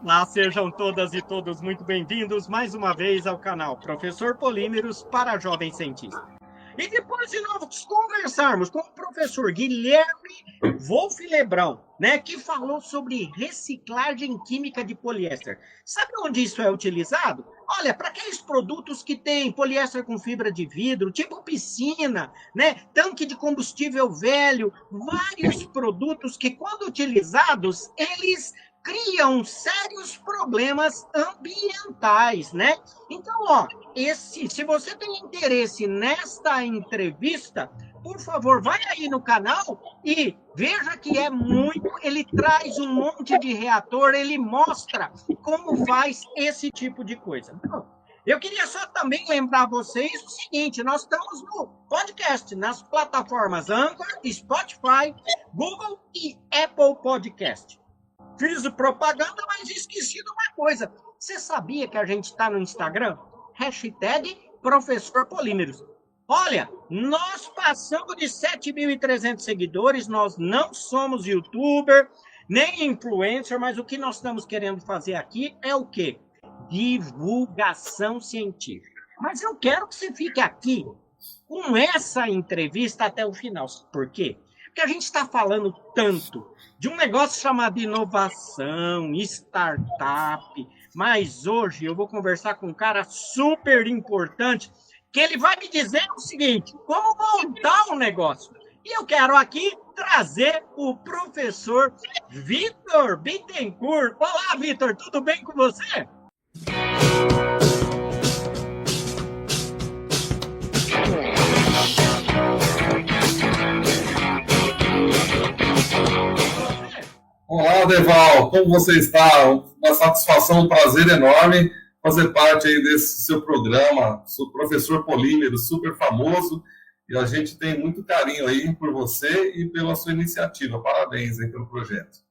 Olá, sejam todas e todos muito bem-vindos mais uma vez ao canal Professor Polímeros para Jovem Cientista. E depois de nós conversarmos com o professor Guilherme Wolff Lebrão, né, que falou sobre reciclagem química de poliéster. Sabe onde isso é utilizado? Olha, para aqueles produtos que têm poliéster com fibra de vidro, tipo piscina, né, tanque de combustível velho, vários produtos que, quando utilizados, eles criam sérios problemas ambientais, né? Então, ó, se você tem interesse nesta entrevista, por favor, vai aí no canal e veja que é muito, ele traz um monte de reator, ele mostra como faz esse tipo de coisa. Eu queria só também lembrar vocês o seguinte, nós estamos no podcast, nas plataformas Anchor, Spotify, Google e Apple Podcast. Fiz propaganda, mas esqueci de uma coisa. Você sabia que a gente está no Instagram? Hashtag Professor Polímeros. Olha, nós passamos de 7.300 seguidores, nós não somos youtuber, nem influencer, mas o que nós estamos querendo fazer aqui é o quê? Divulgação científica. Mas eu quero que você fique aqui com essa entrevista até o final. Por quê? Porque a gente está falando tanto de um negócio chamado inovação, startup, mas hoje eu vou conversar com um cara super importante, que ele vai me dizer o seguinte, como montar um negócio. E eu quero aqui trazer o professor Vitor Bittencourt. Olá, Vitor, tudo bem com você? Olá, Deval, como você está? Uma satisfação, um prazer enorme fazer parte aí desse seu programa. Sou professor Polímero, super famoso, e a gente tem muito carinho aí por você e pela sua iniciativa. Parabéns aí pelo projeto.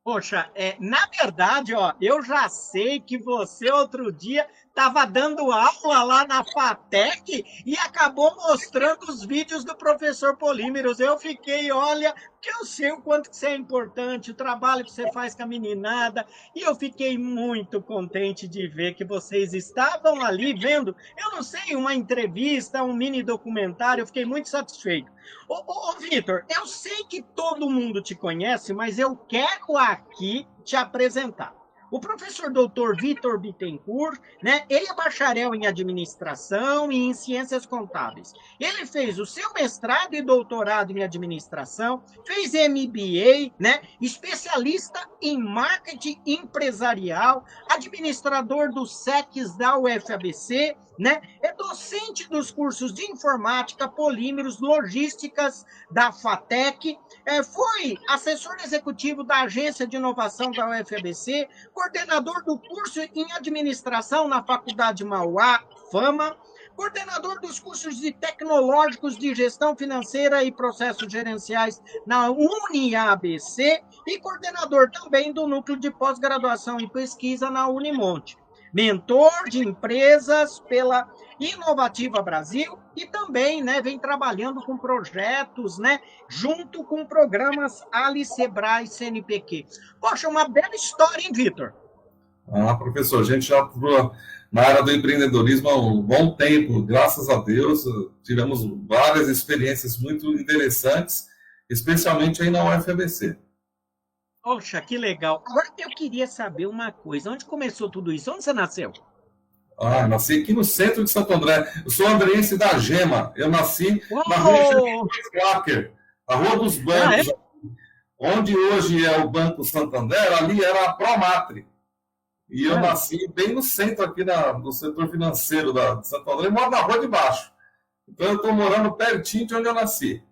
Poxa, na verdade, ó, eu já sei que você outro dia estava dando aula lá na FATEC e acabou mostrando os vídeos do professor Polímeros. Eu fiquei, olha, que eu sei o quanto que isso é importante, o trabalho que você faz com a meninada, e eu fiquei muito contente de ver que vocês estavam ali vendo, eu não sei, uma entrevista, um mini documentário, eu fiquei muito satisfeito. Ô Vitor, eu sei que todo mundo te conhece, mas eu quero aqui te apresentar. O professor doutor Vitor Bittencourt, né, ele é bacharel em administração e em ciências contábeis. Ele fez o seu mestrado e doutorado em administração, fez MBA, né, especialista em marketing empresarial, administrador dos SECs da UFABC, né, é docente dos cursos de informática, polímeros, logísticas da FATEC, foi assessor executivo da Agência de Inovação da UFABC, coordenador do curso em administração na Faculdade Mauá, FAMA, coordenador dos cursos de tecnológicos de gestão financeira e processos gerenciais na UniABC e coordenador também do núcleo de pós-graduação e pesquisa na Unimonte. Mentor de empresas pela Inovativa Brasil e também, né, vem trabalhando com projetos, né, junto com programas Ali, Sebrae e CNPq. Poxa, uma bela história, hein, Vitor? Professor, a gente já atua na área do empreendedorismo há um bom tempo, graças a Deus, tivemos várias experiências muito interessantes, especialmente aí na UFABC. Poxa, que legal. Agora eu queria saber uma coisa. Onde começou tudo isso? Onde você nasceu? Nasci aqui no centro de Santo André. Eu sou andreense da Gema. Eu nasci na rua Clacker, a Rua dos Bancos. Onde hoje é o Banco Santander, ali era a Promatre. E eu nasci bem no centro aqui do setor financeiro de Santo André. Eu moro na Rua de Baixo. Então eu estou morando pertinho de onde eu nasci.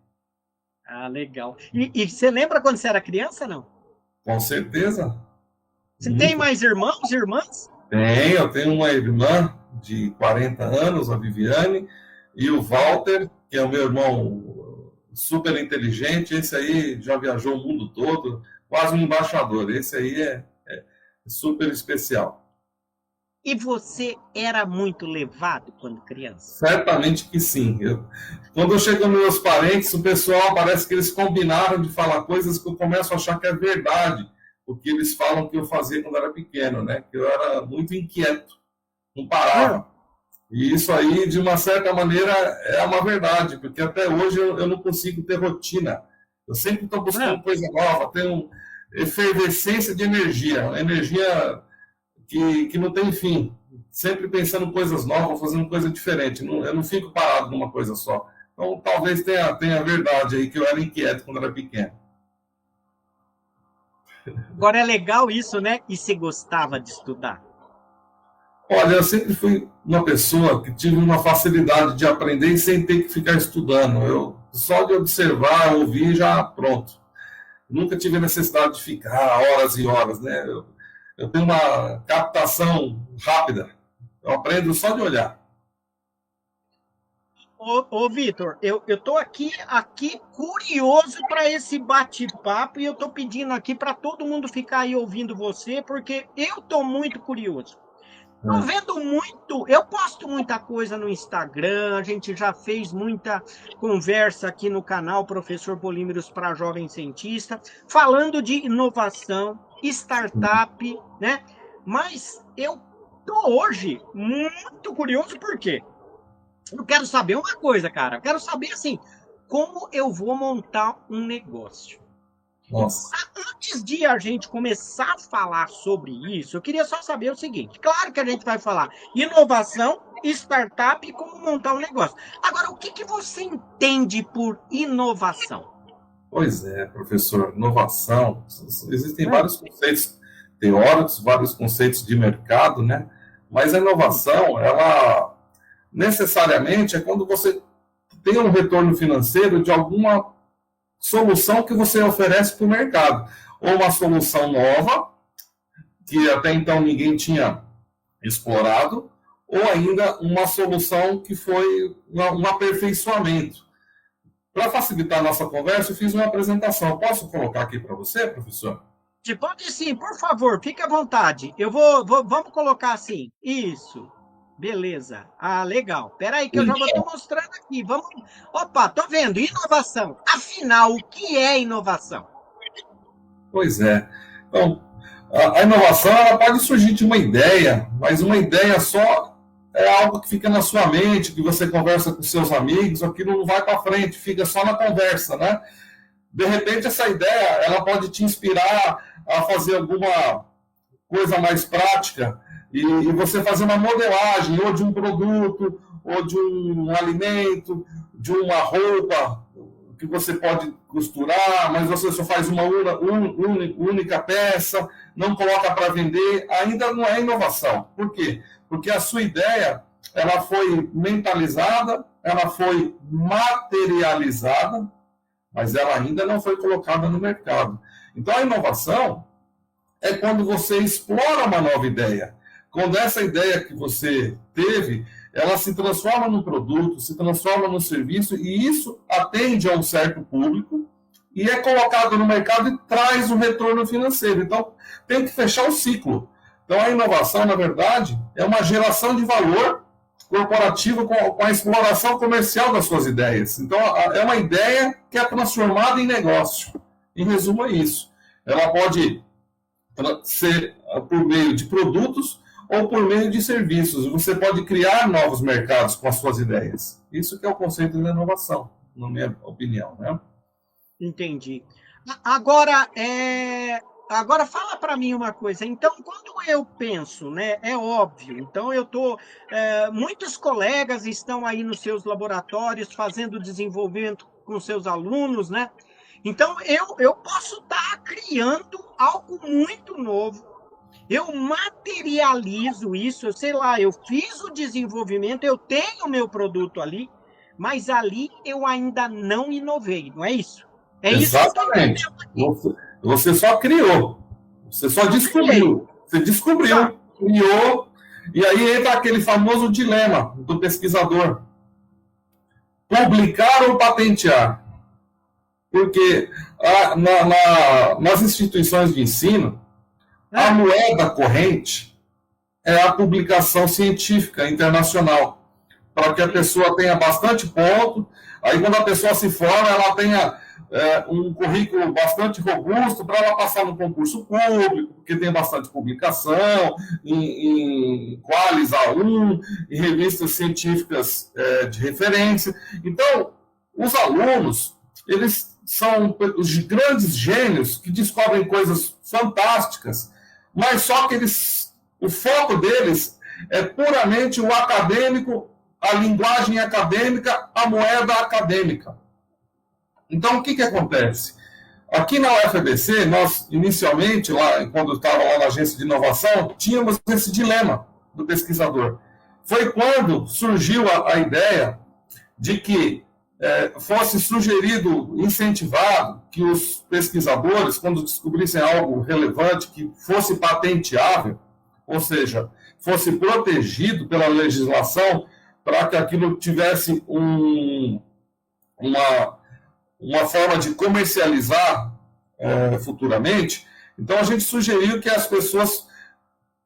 Legal. E você lembra quando você era criança, não? Com certeza. Você tem mais irmãos e irmãs? Eu tenho uma irmã de 40 anos, a Viviane, e o Walter, que é o meu irmão super inteligente. Esse aí já viajou o mundo todo, quase um embaixador. Esse aí é super especial. E você era muito levado quando criança? Certamente que sim. Quando eu chego nos meus parentes, o pessoal parece que eles combinaram de falar coisas que eu começo a achar que é verdade. o que eles falam que eu fazia quando era pequeno, né? Que eu era muito inquieto, não parava. E isso aí, de uma certa maneira, é uma verdade, porque até hoje eu não consigo ter rotina. Eu sempre estou buscando coisa nova, tenho efervescência de energia, energia que não tem fim. Sempre pensando em coisas novas, fazendo coisa diferente. Eu não fico parado numa coisa só. Então, talvez tenha verdade aí, que eu era inquieto quando era pequeno. Agora é legal isso, né? E você gostava de estudar? Olha, eu sempre fui uma pessoa que tive uma facilidade de aprender sem ter que ficar estudando. Eu só de observar, ouvir, já pronto. Nunca tive a necessidade de ficar horas e horas, né? Eu tenho uma captação rápida. Eu aprendo só de olhar. Ô Vitor, eu tô aqui curioso para esse bate-papo e eu tô pedindo aqui para todo mundo ficar aí ouvindo você, porque eu tô muito curioso. Tô vendo muito, eu posto muita coisa no Instagram, a gente já fez muita conversa aqui no canal Professor Polímeros para Jovem Cientista, falando de inovação, startup, né? Mas eu tô hoje muito curioso, por quê? Eu quero saber uma coisa, cara. Eu quero saber, assim, como eu vou montar um negócio. Nossa. Antes de a gente começar a falar sobre isso, eu queria só saber o seguinte. Claro que a gente vai falar inovação, startup e como montar um negócio. Agora, o que você entende por inovação? Pois é, professor. Inovação. Existem vários conceitos teóricos, vários conceitos de mercado, né? Mas a inovação, ela necessariamente é quando você tem um retorno financeiro de alguma solução que você oferece para o mercado. Ou uma solução nova, que até então ninguém tinha explorado, ou ainda uma solução que foi um aperfeiçoamento. Para facilitar a nossa conversa, eu fiz uma apresentação. Posso colocar aqui para você, professor? Pode sim, por favor, fique à vontade. Vamos colocar assim. Isso. Beleza. Ah, legal. Espera aí que eu já vou estar mostrando aqui. Vamos. Opa, tô vendo. Inovação. Afinal, o que é inovação? Pois é. Então, a inovação ela pode surgir de uma ideia, mas uma ideia só é algo que fica na sua mente, que você conversa com seus amigos, aquilo não vai para frente, fica só na conversa, né? De repente, essa ideia ela pode te inspirar a fazer alguma coisa mais prática, e você fazer uma modelagem, ou de um produto, ou de um alimento, de uma roupa, que você pode costurar, mas você só faz uma única peça, não coloca para vender, ainda não é inovação. Por quê? Porque a sua ideia, ela foi mentalizada, ela foi materializada, mas ela ainda não foi colocada no mercado. Então, a inovação é quando você explora uma nova ideia. Quando essa ideia que você teve, ela se transforma num produto, se transforma num serviço, e isso atende a um certo público, e é colocado no mercado e traz um retorno financeiro. Então, tem que fechar o ciclo. Então, a inovação, na verdade, é uma geração de valor corporativo com a exploração comercial das suas ideias. Então, é uma ideia que é transformada em negócio. Em resumo, é isso. Ela pode ser por meio de produtos ou por meio de serviços. Você pode criar novos mercados com as suas ideias. Isso que é o conceito de inovação, na minha opinião, né? Entendi. Agora fala para mim uma coisa. Então, quando eu penso, né, é óbvio. Então, muitos colegas estão aí nos seus laboratórios fazendo desenvolvimento com seus alunos, né? Então, eu posso estar criando algo muito novo. Eu materializo isso, eu sei lá, eu fiz o desenvolvimento, eu tenho o meu produto ali, mas ali eu ainda não inovei, não é isso? É exatamente. Isso que eu tô você só criou, você só descobriu. Você descobriu, criou, e aí entra aquele famoso dilema do pesquisador. Publicar ou patentear? Porque nas instituições de ensino, a moeda corrente é a publicação científica internacional, para que a pessoa tenha bastante ponto, aí quando a pessoa se forma, ela tenha um currículo bastante robusto para ela passar no concurso público, porque tem bastante publicação em Qualis A1, em revistas científicas de referência. Então, os alunos, eles são os grandes gênios que descobrem coisas fantásticas, mas só que o foco deles é puramente o acadêmico, a linguagem acadêmica, a moeda acadêmica. Então, o que acontece? Aqui na UFABC, nós, inicialmente, lá, quando eu estava lá na agência de inovação, tínhamos esse dilema do pesquisador. Foi quando surgiu a ideia de que fosse sugerido, incentivado, que os pesquisadores, quando descobrissem algo relevante, que fosse patenteável, ou seja, fosse protegido pela legislação, para que aquilo tivesse uma forma de comercializar futuramente. Então, a gente sugeriu que as pessoas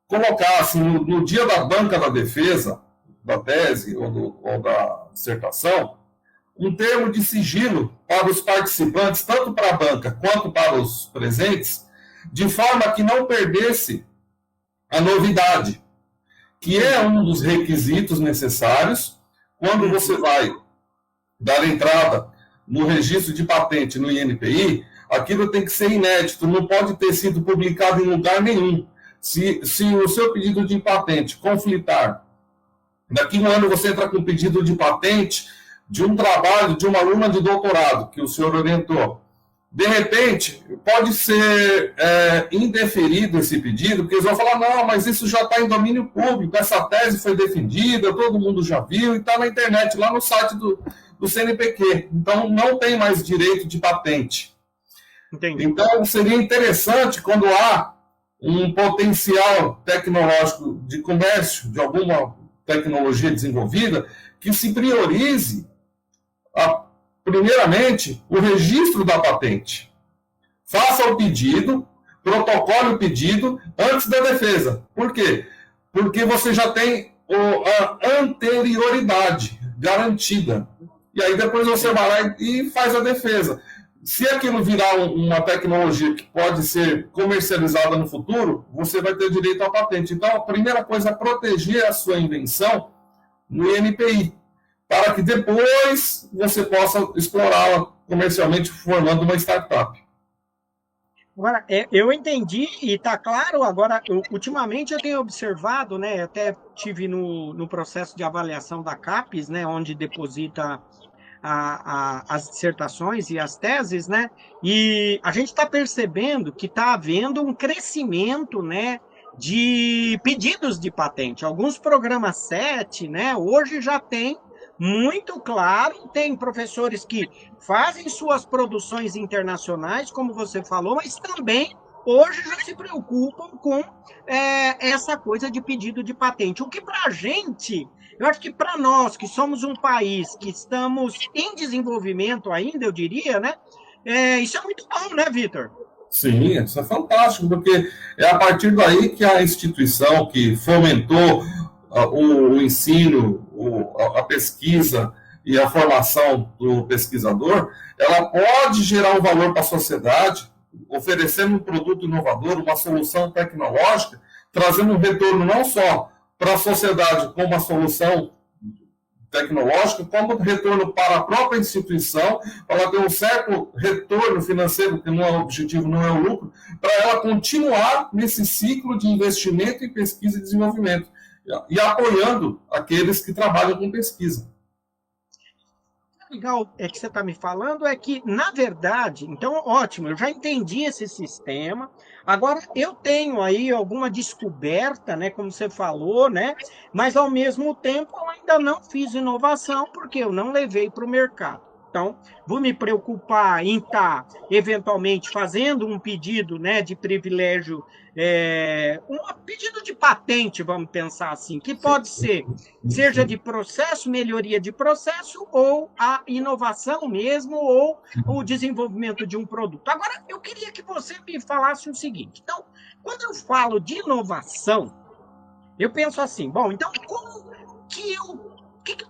colocassem no dia da banca da defesa, da tese ou da dissertação, um termo de sigilo para os participantes, tanto para a banca quanto para os presentes, de forma que não perdesse a novidade, que é um dos requisitos necessários quando você vai dar entrada no registro de patente no INPI. Aquilo tem que ser inédito, não pode ter sido publicado em lugar nenhum. Se o seu pedido de patente conflitar, daqui a um ano você entra com um pedido de patente de um trabalho de uma aluna de doutorado que o senhor orientou, de repente, pode ser indeferido esse pedido, porque eles vão falar, não, mas isso já está em domínio público, essa tese foi defendida, todo mundo já viu, e está na internet, lá no site do CNPq. Então, não tem mais direito de patente. Entendi. Então, seria interessante, quando há um potencial tecnológico de comércio, de alguma tecnologia desenvolvida, que se priorize primeiramente, o registro da patente. Faça o pedido, protocole o pedido antes da defesa. Por quê? Porque você já tem a anterioridade garantida. E aí depois você vai lá e faz a defesa. Se aquilo virar uma tecnologia que pode ser comercializada no futuro, você vai ter direito à patente. Então, a primeira coisa é proteger a sua invenção no INPI, para que depois você possa explorá-la comercialmente, formando uma startup. Agora, eu entendi e está claro. Agora, ultimamente eu tenho observado, né, até tive no processo de avaliação da CAPES, né, onde deposita as dissertações e as teses, né, e a gente está percebendo que está havendo um crescimento, né, de pedidos de patente. Alguns programas 7, né, hoje já tem muito claro, tem professores que fazem suas produções internacionais, como você falou, mas também hoje já se preocupam com essa coisa de pedido de patente. O que para a gente, eu acho que para nós, que somos um país que estamos em desenvolvimento ainda, eu diria, né? Isso é muito bom, né, Vitor? Sim, isso é fantástico, porque é a partir daí que a instituição que fomentou o ensino, a pesquisa e a formação do pesquisador, ela pode gerar um valor para a sociedade, oferecendo um produto inovador, uma solução tecnológica, trazendo um retorno não só para a sociedade como uma solução tecnológica, como retorno para a própria instituição, para ela ter um certo retorno financeiro, que não é o objetivo, não é o lucro, para ela continuar nesse ciclo de investimento em pesquisa e desenvolvimento, e apoiando aqueles que trabalham com pesquisa. Legal que você está me falando é que, na verdade, então, ótimo, eu já entendi esse sistema. Agora, eu tenho aí alguma descoberta, né, como você falou, né, mas, ao mesmo tempo, eu ainda não fiz inovação, porque eu não levei para o mercado. Então, vou me preocupar em estar, eventualmente, fazendo um pedido, né, de privilégio, um pedido de patente, vamos pensar assim, que pode ser, seja de processo, melhoria de processo, ou a inovação mesmo, ou o desenvolvimento de um produto. Agora, eu queria que você me falasse o seguinte. Então, quando eu falo de inovação, eu penso assim, bom, então, como que eu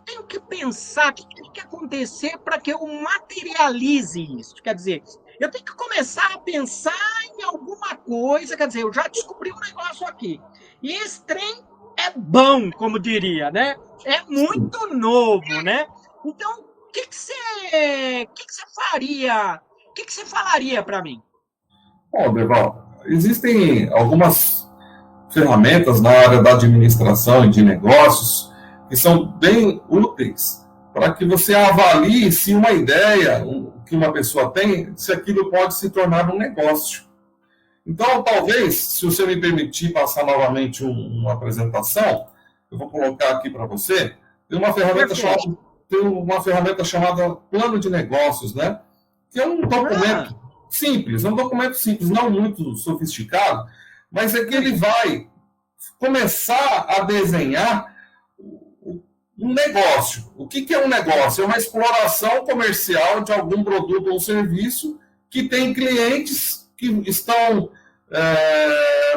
tenho que pensar o que tem que acontecer para que eu materialize isso. Quer dizer, eu tenho que começar a pensar em alguma coisa, quer dizer, eu já descobri um negócio aqui. E esse trem é bom, como diria, né? É muito novo, né? Então, o que você faria? O que você falaria para mim? Bom, Deval, existem algumas ferramentas na área da administração e de negócios que são bem úteis para que você avalie se uma ideia que uma pessoa tem, se aquilo pode se tornar um negócio. Então, talvez, se você me permitir passar novamente uma apresentação, eu vou colocar aqui para você, tem uma ferramenta chamada plano de negócios, né? Que é um documento simples, não muito sofisticado, mas é que ele vai começar a desenhar um negócio. O que é um negócio? É uma exploração comercial de algum produto ou serviço que tem clientes que estão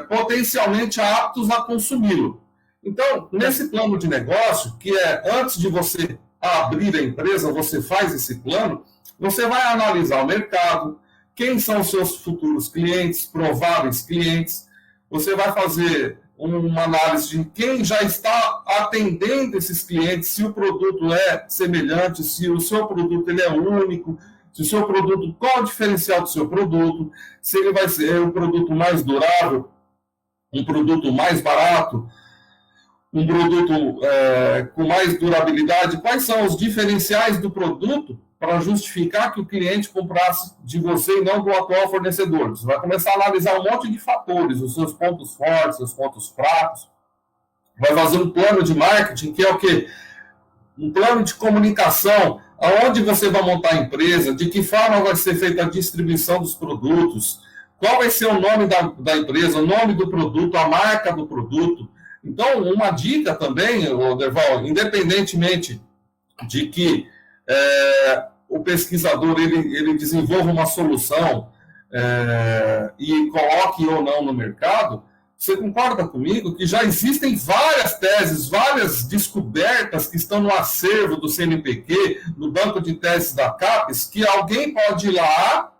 potencialmente aptos a consumi-lo. Então, nesse plano de negócio, que é antes de você abrir a empresa, você faz esse plano, você vai analisar o mercado, quem são os seus futuros clientes, prováveis clientes, você vai fazer uma análise de quem já está atendendo esses clientes, se o produto é semelhante, se o seu produto ele é único, se o seu produto, qual o diferencial do seu produto, se ele vai ser um produto mais durável, um produto mais barato, um produto com mais durabilidade, quais são os diferenciais do produto para justificar que o cliente comprasse de você e não do atual fornecedor. Você vai começar a analisar um monte de fatores, os seus pontos fortes, os pontos fracos, vai fazer um plano de marketing, que é o quê? Um plano de comunicação, aonde você vai montar a empresa, de que forma vai ser feita a distribuição dos produtos, qual vai ser o nome da empresa, o nome do produto, a marca do produto. Então, uma dica também, Derval, independentemente de que o pesquisador ele desenvolva uma solução e coloque ou não no mercado, você concorda comigo que já existem várias teses, várias descobertas que estão no acervo do CNPq, no banco de teses da CAPES, que alguém pode ir lá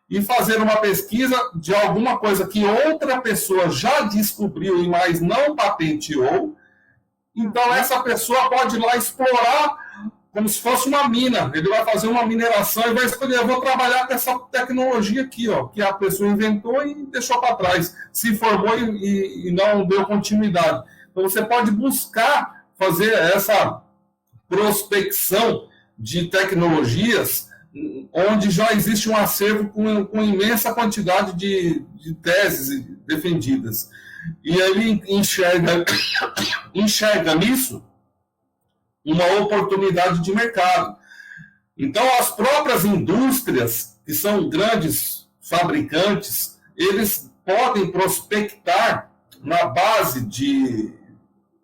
e fazer uma pesquisa de alguma coisa que outra pessoa já descobriu e mais não patenteou. Então, essa pessoa pode ir lá explorar como se fosse uma mina. Ele vai fazer uma mineração e vai escolher, eu vou trabalhar com essa tecnologia aqui, ó, que a pessoa inventou e deixou para trás, se formou e não deu continuidade. Então, você pode buscar fazer essa prospecção de tecnologias onde já existe um acervo com imensa quantidade de teses defendidas. E ele enxerga nisso uma oportunidade de mercado. Então, as próprias indústrias, que são grandes fabricantes, eles podem prospectar, na base de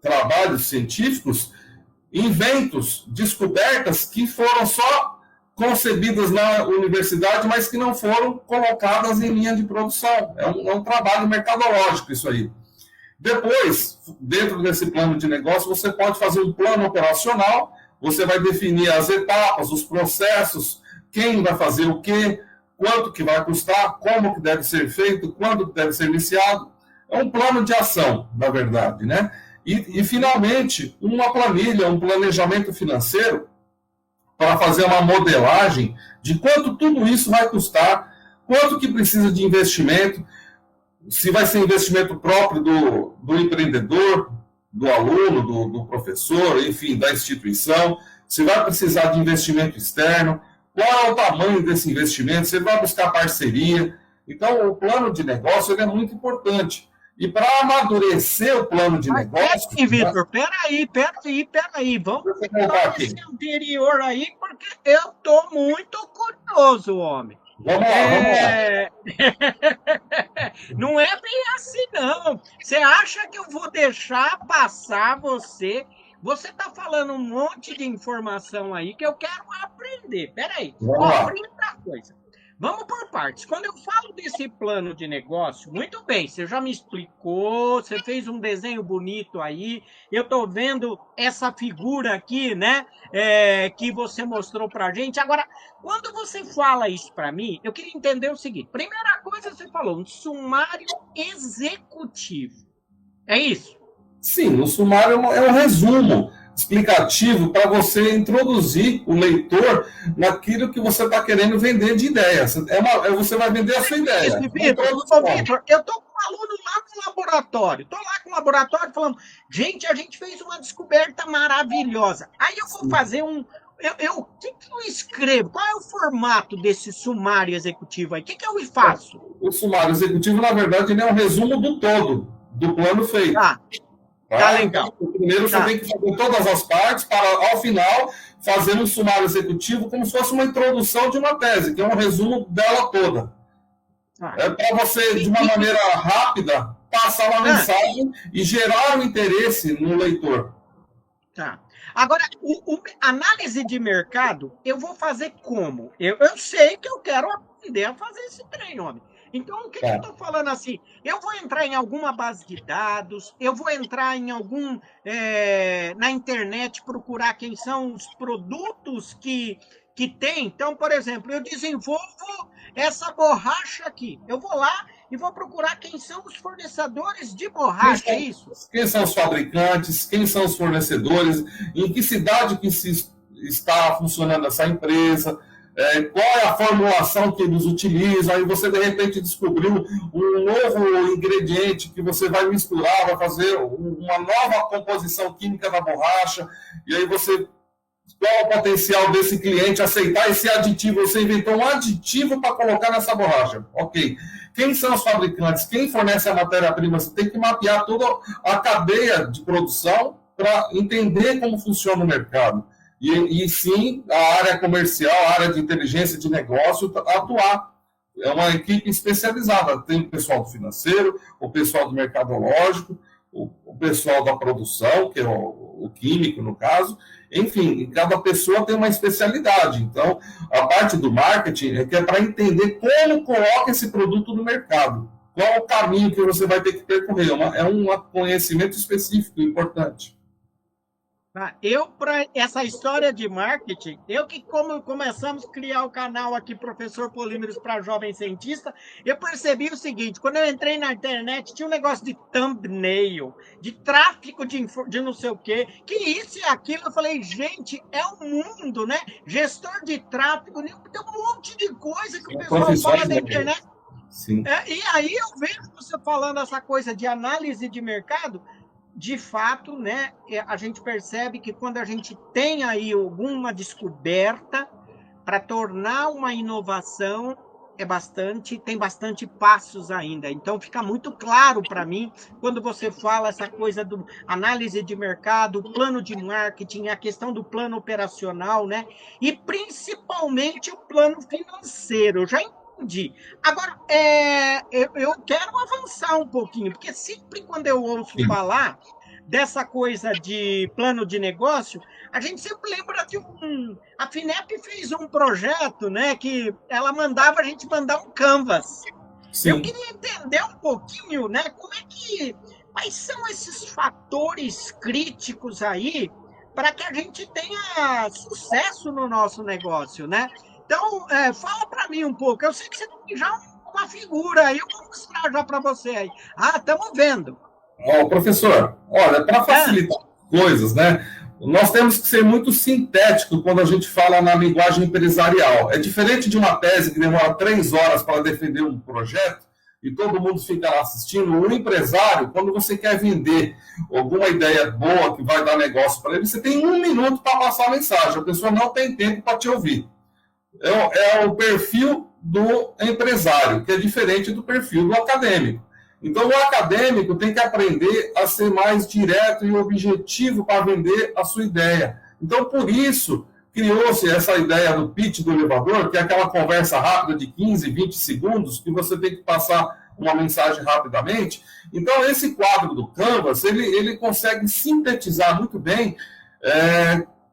trabalhos científicos, inventos, descobertas que foram só concebidas na universidade, mas que não foram colocadas em linha de produção. É um trabalho mercadológico isso aí. Depois, dentro desse plano de negócio, você pode fazer um plano operacional, você vai definir as etapas, os processos, quem vai fazer o quê, quanto que vai custar, como que deve ser feito, quando que deve ser iniciado. É um plano de ação, na verdade, né? E finalmente, uma planilha, um planejamento financeiro para fazer uma modelagem de quanto tudo isso vai custar, quanto que precisa de investimento, se vai ser investimento próprio do empreendedor, do aluno, do professor, enfim, da instituição, se vai precisar de investimento externo, qual é o tamanho desse investimento, se ele vai buscar parceria. Então, o plano de negócio ele é muito importante. E para amadurecer o plano de negócio... Vitor, peraí. Vamos para esse anterior aí, porque eu estou muito curioso, homem. Vamos lá. Não é bem assim, não. Você acha que eu vou deixar passar você? Você está falando um monte de informação aí que eu quero aprender. Peraí, primeira coisa. Vamos por partes. Quando eu falo desse plano de negócio, muito bem, você já me explicou, você fez um desenho bonito aí, eu estou vendo essa figura aqui, né, que você mostrou para a gente. Agora, quando você fala isso para mim, eu queria entender o seguinte. Primeira coisa, você falou um sumário executivo. É isso? Sim, o sumário é um resumo explicativo para você introduzir o leitor naquilo que você está querendo vender de ideia. Você vai vender a sua ideia. Isso, Vitor, eu estou com um aluno lá no laboratório. Estou lá com o laboratório falando, gente, a gente fez uma descoberta maravilhosa. Aí eu vou fazer o que eu escrevo? Qual é o formato desse sumário executivo aí? O que eu faço? O sumário executivo, na verdade, ele é um resumo do todo, do plano feito. Tá legal. Então, primeiro você tem que fazer todas as partes para, ao final, fazer um sumário executivo como se fosse uma introdução de uma tese, que é um resumo dela toda. É para você, de uma maneira rápida, passar uma mensagem e gerar o interesse no leitor. Tá. Agora, análise de mercado, eu vou fazer como? Eu sei que eu quero aprender a fazer esse trem, homem. Então, o que eu estou falando assim? Eu vou entrar em alguma base de dados, eu vou entrar em na internet, procurar quem são os produtos que tem. Então, por exemplo, eu desenvolvo essa borracha aqui. Eu vou lá e vou procurar quem são os fornecedores de borracha, é isso? Quem são os fabricantes, quem são os fornecedores, em que cidade que está funcionando essa empresa, qual é a formulação que eles utilizam, aí você de repente descobriu um novo ingrediente que você vai misturar, vai fazer uma nova composição química da borracha, e aí você, qual é o potencial desse cliente aceitar esse aditivo, você inventou um aditivo para colocar nessa borracha, ok. Quem são os fabricantes, quem fornece a matéria-prima, você tem que mapear toda a cadeia de produção para entender como funciona o mercado. E sim, a área comercial, a área de inteligência de negócio, atuar. É uma equipe especializada. Tem o pessoal do financeiro, o pessoal do mercadológico, o pessoal da produção, que é o químico, no caso. Enfim, cada pessoa tem uma especialidade. Então, a parte do marketing é para entender como coloca esse produto no mercado. Qual é o caminho que você vai ter que percorrer. É um conhecimento específico, importante. Para essa história de marketing, como começamos a criar o canal aqui, Professor Polímeros para Jovem Cientista, eu percebi o seguinte, quando eu entrei na internet, tinha um negócio de thumbnail, de tráfico de não sei o quê, que isso e aquilo, eu falei, gente, é o mundo, né? Gestor de tráfego, tem um monte de coisa que o pessoal fala da internet. Sim. E aí eu vejo você falando essa coisa de análise de mercado, de fato, né, a gente percebe que quando a gente tem aí alguma descoberta para tornar uma inovação, tem bastante passos ainda. Então, fica muito claro para mim, quando você fala essa coisa do análise de mercado, plano de marketing, a questão do plano operacional, né, e principalmente o plano financeiro. Eu já entendi. Agora, eu quero avançar um pouquinho, porque sempre quando eu ouço falar dessa coisa de plano de negócio, a gente sempre lembra de a FINEP fez um projeto, né, que ela mandava a gente mandar um canvas. Sim. Eu queria entender um pouquinho, né, quais são esses fatores críticos aí para que a gente tenha sucesso no nosso negócio, né? Então, fala para mim um pouco. Eu sei que você tem já uma figura aí, eu vou mostrar já para você aí. Estamos vendo. Professor, olha, para facilitar coisas, né? Nós temos que ser muito sintético quando a gente fala na linguagem empresarial. É diferente de uma tese que demora 3 horas para defender um projeto e todo mundo fica lá assistindo. O empresário, quando você quer vender alguma ideia boa que vai dar negócio para ele, você tem 1 minuto para passar a mensagem. A pessoa não tem tempo para te ouvir. É o perfil do empresário, que é diferente do perfil do acadêmico. Então, o acadêmico tem que aprender a ser mais direto e objetivo para vender a sua ideia. Então, por isso, criou-se essa ideia do pitch do elevador, que é aquela conversa rápida de 15, 20 segundos, que você tem que passar uma mensagem rapidamente. Então, esse quadro do Canvas, ele consegue sintetizar muito bem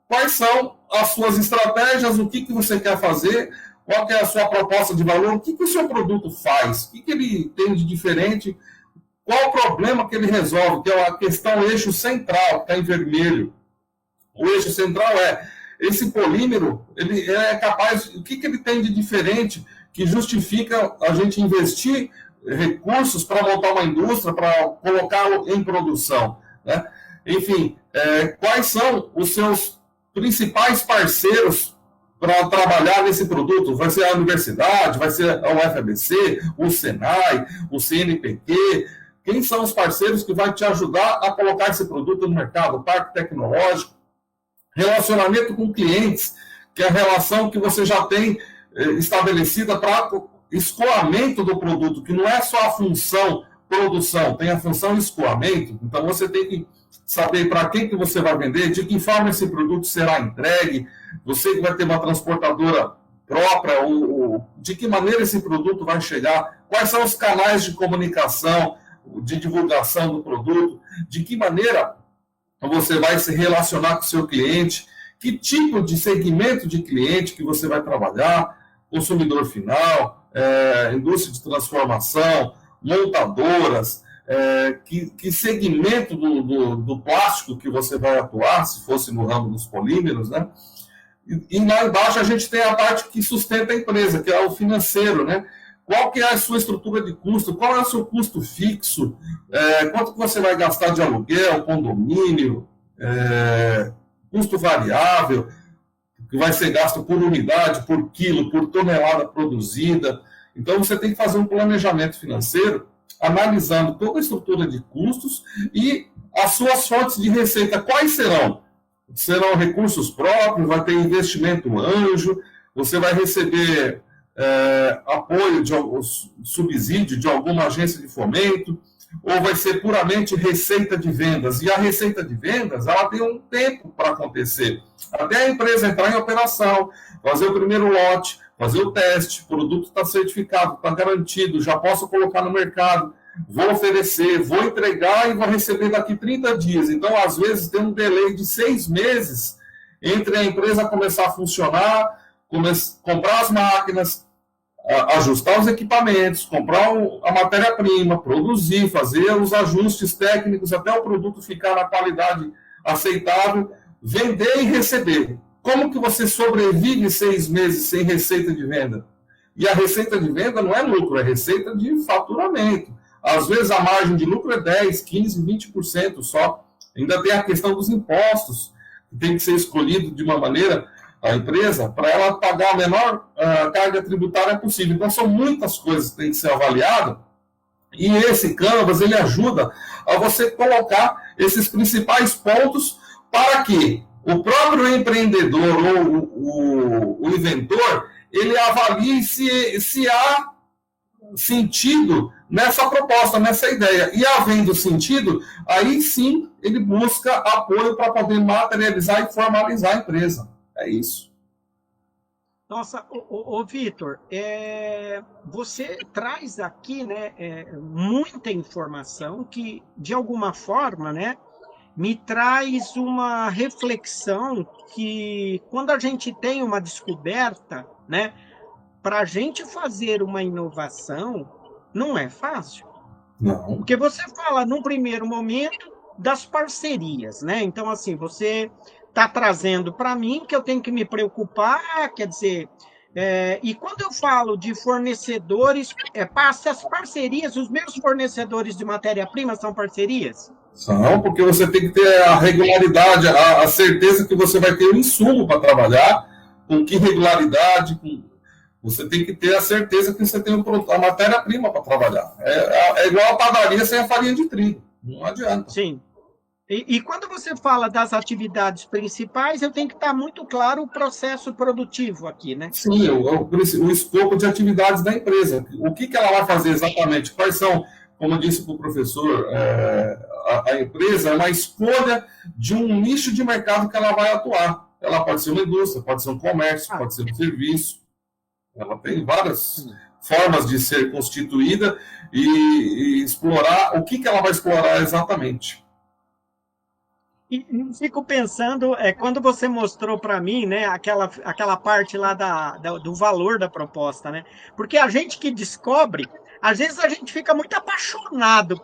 quais são as suas estratégias, o que você quer fazer, qual que é a sua proposta de valor, o que o seu produto faz, o que ele tem de diferente, qual o problema que ele resolve, que é a questão eixo central, que está em vermelho. O eixo central é, esse polímero, ele é capaz, o que ele tem de diferente que justifica a gente investir recursos para montar uma indústria, para colocá-lo em produção, né? Enfim, quais são os seus principais parceiros para trabalhar nesse produto? Vai ser a universidade, vai ser a UFABC, o Senai, o CNPq. Quem são os parceiros que vão te ajudar a colocar esse produto no mercado? O parque tecnológico, relacionamento com clientes, que é a relação que você já tem estabelecida para escoamento do produto, que não é só a função produção, tem a função escoamento. Então você tem que saber para quem que você vai vender, de que forma esse produto será entregue, você que vai ter uma transportadora própria, ou de que maneira esse produto vai chegar, quais são os canais de comunicação, de divulgação do produto, de que maneira você vai se relacionar com o seu cliente, que tipo de segmento de cliente que você vai trabalhar, consumidor final, indústria de transformação, montadoras, que segmento do plástico que você vai atuar, se fosse no ramo dos polímeros, né? E lá embaixo a gente tem a parte que sustenta a empresa, que é o financeiro, né? Qual que é a sua estrutura de custo, qual é o seu custo fixo, quanto que você vai gastar de aluguel, condomínio, custo variável, que vai ser gasto por unidade, por quilo, por tonelada produzida. Então você tem que fazer um planejamento financeiro, analisando toda a estrutura de custos e as suas fontes de receita. Quais serão? Serão recursos próprios, vai ter investimento anjo, você vai receber apoio, subsídio de alguma agência de fomento, ou vai ser puramente receita de vendas. E a receita de vendas, ela tem um tempo para acontecer. Até a empresa entrar em operação, fazer o primeiro lote, fazer o teste, o produto está certificado, está garantido, já posso colocar no mercado, vou oferecer, vou entregar e vou receber daqui 30 dias. Então, às vezes, tem um delay de 6 meses entre a empresa começar a funcionar, comprar as máquinas, ajustar os equipamentos, comprar a matéria-prima, produzir, fazer os ajustes técnicos até o produto ficar na qualidade aceitável, vender e receber. Como que você sobrevive 6 meses sem receita de venda? E a receita de venda não é lucro, é receita de faturamento. Às vezes a margem de lucro é 10%, 15%, 20% só. Ainda tem a questão dos impostos, que tem que ser escolhido de uma maneira, a empresa, para ela pagar a menor carga tributária possível. Então são muitas coisas que têm que ser avaliadas, e esse Canvas, ele ajuda a você colocar esses principais pontos para que o próprio empreendedor ou o inventor, ele avalie se há sentido nessa proposta, nessa ideia. E havendo sentido, aí sim ele busca apoio para poder materializar e formalizar a empresa. É isso. Nossa, Vitor, você traz aqui, né, muita informação que, de alguma forma, né, me traz uma reflexão que, quando a gente tem uma descoberta, né, para a gente fazer uma inovação, não é fácil. Não. Porque você fala, num primeiro momento, das parcerias, né? Então, assim, você está trazendo para mim que eu tenho que me preocupar, quer dizer... e quando eu falo de fornecedores, as parcerias, os meus fornecedores de matéria-prima são parcerias? São, porque você tem que ter a regularidade, a certeza que você vai ter um insumo para trabalhar, com que regularidade, você tem que ter a certeza que você tem a matéria-prima para trabalhar. É igual a padaria sem a farinha de trigo, não adianta. Sim. E quando você fala das atividades principais, eu tenho que estar muito claro o processo produtivo aqui, né? Sim, o escopo de atividades da empresa. O que ela vai fazer exatamente? Quais são, como eu disse para o professor, a empresa é uma escolha de um nicho de mercado que ela vai atuar. Ela pode ser uma indústria, pode ser um comércio, pode ser um serviço. Ela tem várias formas de ser constituída e explorar o que ela vai explorar exatamente. E fico pensando, quando você mostrou para mim, né, aquela parte lá do valor da proposta, né? Porque a gente que descobre, às vezes a gente fica muito apaixonado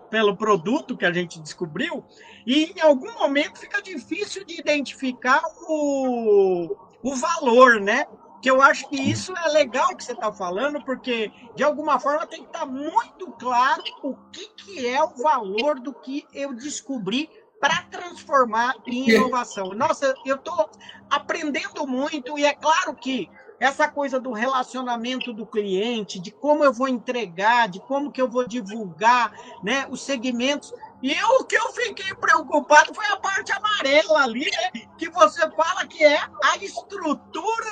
pelo produto que a gente descobriu, e em algum momento fica difícil de identificar o valor, né? Que eu acho que isso é legal que você está falando, porque de alguma forma tem que estar muito claro o que é o valor do que eu descobri para transformar em inovação. Nossa, eu estou aprendendo muito, e é claro que essa coisa do relacionamento do cliente, de como eu vou entregar, de como que eu vou divulgar, né, os segmentos. E o que eu fiquei preocupado foi a parte amarela ali, né, que você fala que é a estrutura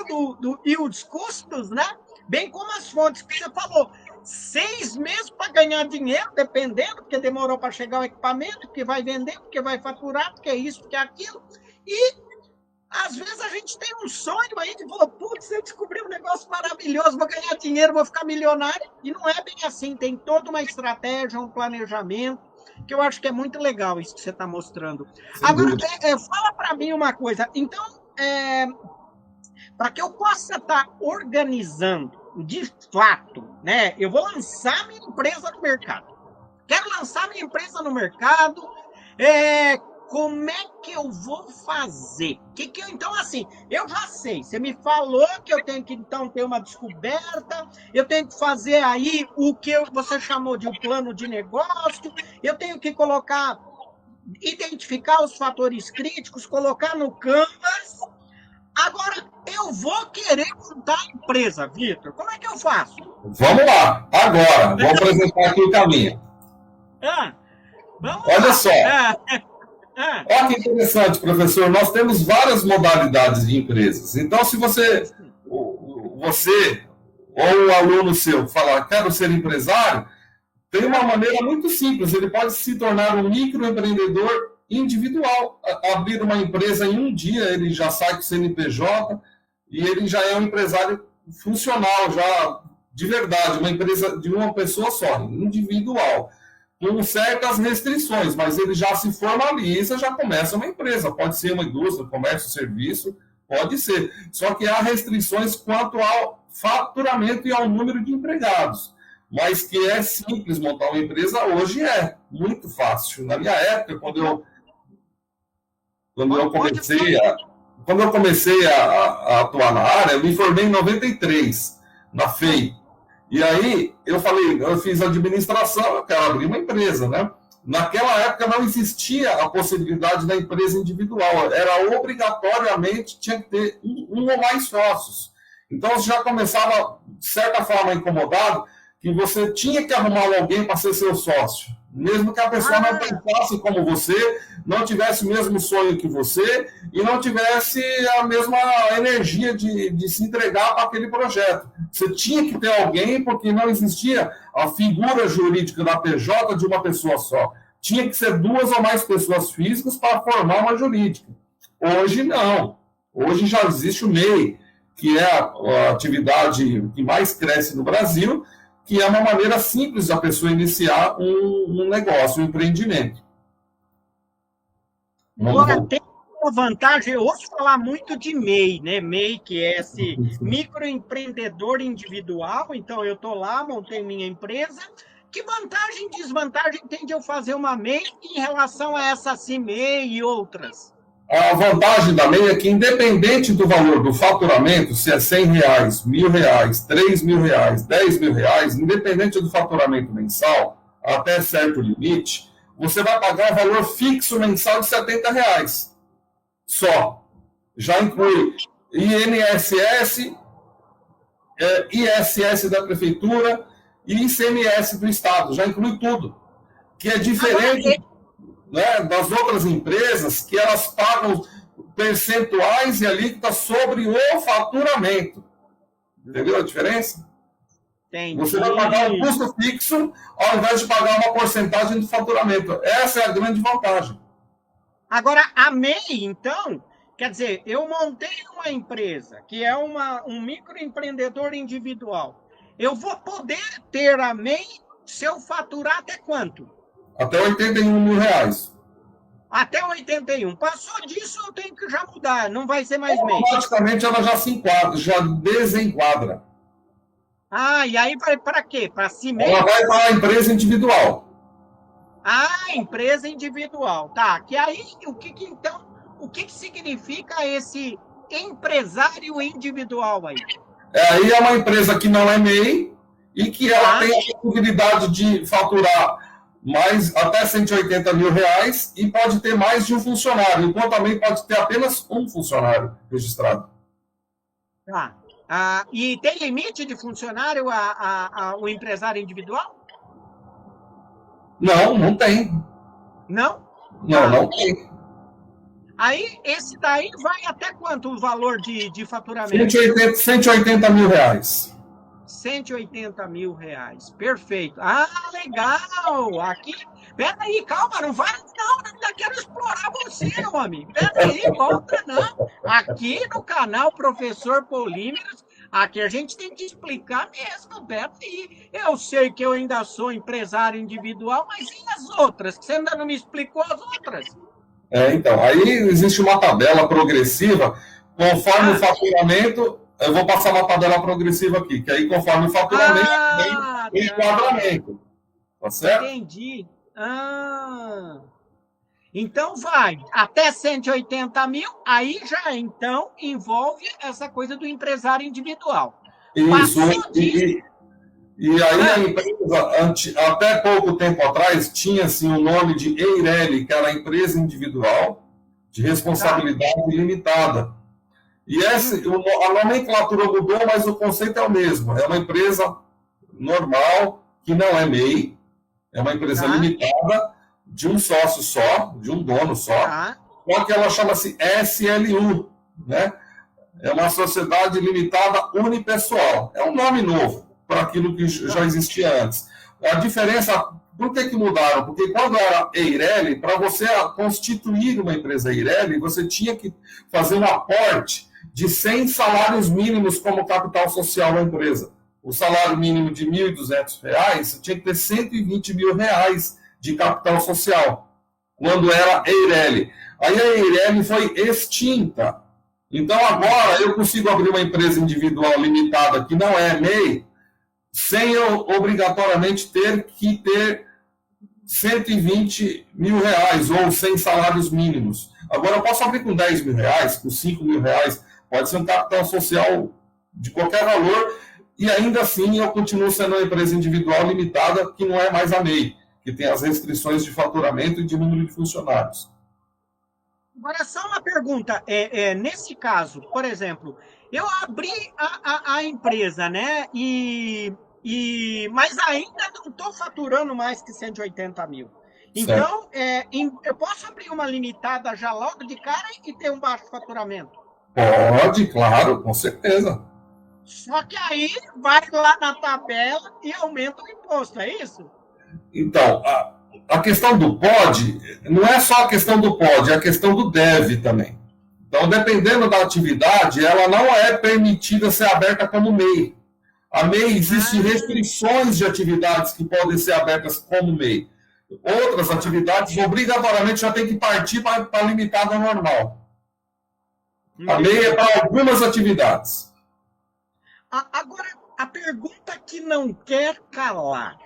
e os custos, né? Bem como as fontes que você falou. 6 meses para ganhar dinheiro, dependendo, porque demorou para chegar o equipamento, porque vai vender, porque vai faturar, porque é isso, porque é aquilo. E, às vezes, a gente tem um sonho aí de falar, putz, eu descobri um negócio maravilhoso, vou ganhar dinheiro, vou ficar milionário. E não é bem assim, tem toda uma estratégia, um planejamento, que eu acho que é muito legal isso que você está mostrando. Agora, fala para mim uma coisa. Então, para que eu possa estar organizando de fato, né? Eu vou lançar minha empresa no mercado. Quero lançar minha empresa no mercado. Como é que eu vou fazer? Então, assim, eu já sei. Você me falou que eu tenho que, então, ter uma descoberta, eu tenho que fazer aí o que você chamou de um plano de negócio, eu tenho que identificar os fatores críticos, colocar no Canvas. Agora, eu vou querer montar a empresa, Vitor. Como é que eu faço? Vamos lá, agora. Vou apresentar aqui o caminho. Olha só. Olha que interessante, professor. Nós temos várias modalidades de empresas. Então, se você ou um aluno seu falar, quero ser empresário, tem uma maneira muito simples. Ele pode se tornar um microempreendedor individual, abrir uma empresa em um dia, ele já sai com o CNPJ e ele já é um empresário funcional, já de verdade, uma empresa de uma pessoa só, individual, com certas restrições, mas ele já se formaliza, já começa uma empresa, pode ser uma indústria, comércio, serviço, pode ser, só que há restrições quanto ao faturamento e ao número de empregados. Mas que é simples montar uma empresa, hoje é muito fácil. Na minha época, quando eu comecei a atuar na área, eu me formei em 93, na FEI. E aí, eu falei, eu fiz administração, eu quero abrir uma empresa, né? Naquela época não existia a possibilidade da empresa individual, era obrigatoriamente, tinha que ter um ou mais sócios. Então, você já começava, de certa forma, incomodado, que você tinha que arrumar alguém para ser seu sócio. Mesmo que a pessoa não pensasse como você, não tivesse o mesmo sonho que você e não tivesse a mesma energia de se entregar para aquele projeto. Você tinha que ter alguém, porque não existia a figura jurídica da PJ de uma pessoa só. Tinha que ser 2 ou mais pessoas físicas para formar uma jurídica. Hoje, não. Hoje já existe o MEI, que é a atividade que mais cresce no Brasil, que é uma maneira simples da pessoa iniciar um negócio, um empreendimento. Agora, tem uma vantagem, eu ouço falar muito de MEI, né? MEI, que é esse microempreendedor individual, então eu estou lá, montei minha empresa. Que vantagem e desvantagem tem de eu fazer uma MEI em relação a essa CIMEI e outras? A vantagem da MEI é que, independente do valor do faturamento, se é R$100, R$1.000, R$3.000, R$10.000, independente do faturamento mensal, até certo limite, você vai pagar um valor fixo mensal de R$70 só. Já inclui INSS, ISS da prefeitura e ICMS do estado. Já inclui tudo. Que é diferente, né, das outras empresas, que elas pagam percentuais e alíquotas sobre o faturamento. Entendeu a diferença? Entendi. Você vai pagar um custo fixo ao invés de pagar uma porcentagem do faturamento. Essa é a grande vantagem. Agora, a MEI, então, quer dizer, eu montei uma empresa que é um microempreendedor individual. Eu vou poder ter a MEI se eu faturar até quanto? Até R$81.000. Até 81. Passou disso, eu tenho que já mudar. Não vai ser mais MEI. Automaticamente ela já se enquadra, já desenquadra. Ah, e aí vai para quê? Para si mesmo? Ela vai para a empresa individual. Ah, empresa individual. Tá. Que aí, o que significa esse empresário individual aí? Aí é uma empresa que não é MEI e que ela tem a possibilidade de faturar mais até 180 mil reais e pode ter mais de um funcionário, enquanto também pode ter apenas um funcionário registrado. Tá. E tem limite de funcionário o empresário individual? Não, não tem. Não? Não, não tem. Aí, esse daí vai até quanto o valor de faturamento? 180 mil reais. 180 mil reais. Perfeito. Ah, legal. Aqui. Peraí, calma, não vai. Não, ainda quero explorar você, homem. Peraí, volta não. Aqui no canal Professor Polímeros, aqui a gente tem que explicar mesmo, peraí. Eu sei que eu ainda sou empresário individual, mas e as outras? Você ainda não me explicou as outras? Então, aí existe uma tabela progressiva, conforme o faturamento. Eu vou passar uma tabela progressiva aqui, que aí conforme o faturamento vem o enquadramento. Tá certo? Entendi. Então vai até 180 mil, aí já então envolve essa coisa do empresário individual. Isso. E aí a empresa, até pouco tempo atrás, tinha assim, o nome de EIRELI, que era a empresa individual de responsabilidade limitada. E a nomenclatura mudou, mas o conceito é o mesmo. É uma empresa normal, que não é MEI, é uma empresa limitada, de um sócio só, de um dono só, só que ela chama-se SLU, né? É uma sociedade limitada unipessoal. É um nome novo para aquilo que já existia antes. A diferença, por que mudaram? Porque quando era EIRELI, para você constituir uma empresa EIRELI, você tinha que fazer um aporte de 100 salários mínimos como capital social da empresa. O salário mínimo de R$ 1.200 tinha que ter R$ 120 mil de capital social, quando era EIRELI. Aí a EIRELI foi extinta. Então agora eu consigo abrir uma empresa individual limitada que não é MEI, sem eu obrigatoriamente ter que ter R$ 120 mil ou 100 salários mínimos. Agora eu posso abrir com R$ 10 mil, com R$ 5 mil, pode ser um capital social de qualquer valor, e ainda assim eu continuo sendo uma empresa individual limitada, que não é mais a MEI, que tem as restrições de faturamento e de número de funcionários. Agora, só uma pergunta. Nesse caso, por exemplo, eu abri a empresa, né? Mas ainda não estou faturando mais que 180 mil. Então, eu posso abrir uma limitada já logo de cara e ter um baixo faturamento? Pode, claro, com certeza. Só que aí vai lá na tabela e aumenta o imposto, é isso? Então, a questão do pode, não é só a questão do pode, é a questão do deve também. Então, dependendo da atividade, ela não é permitida ser aberta como MEI. A MEI, existem restrições de atividades que podem ser abertas como MEI. Outras atividades, obrigatoriamente, já tem que partir para a limitada normal. A MEI é para algumas atividades. Agora, a pergunta que não quer calar,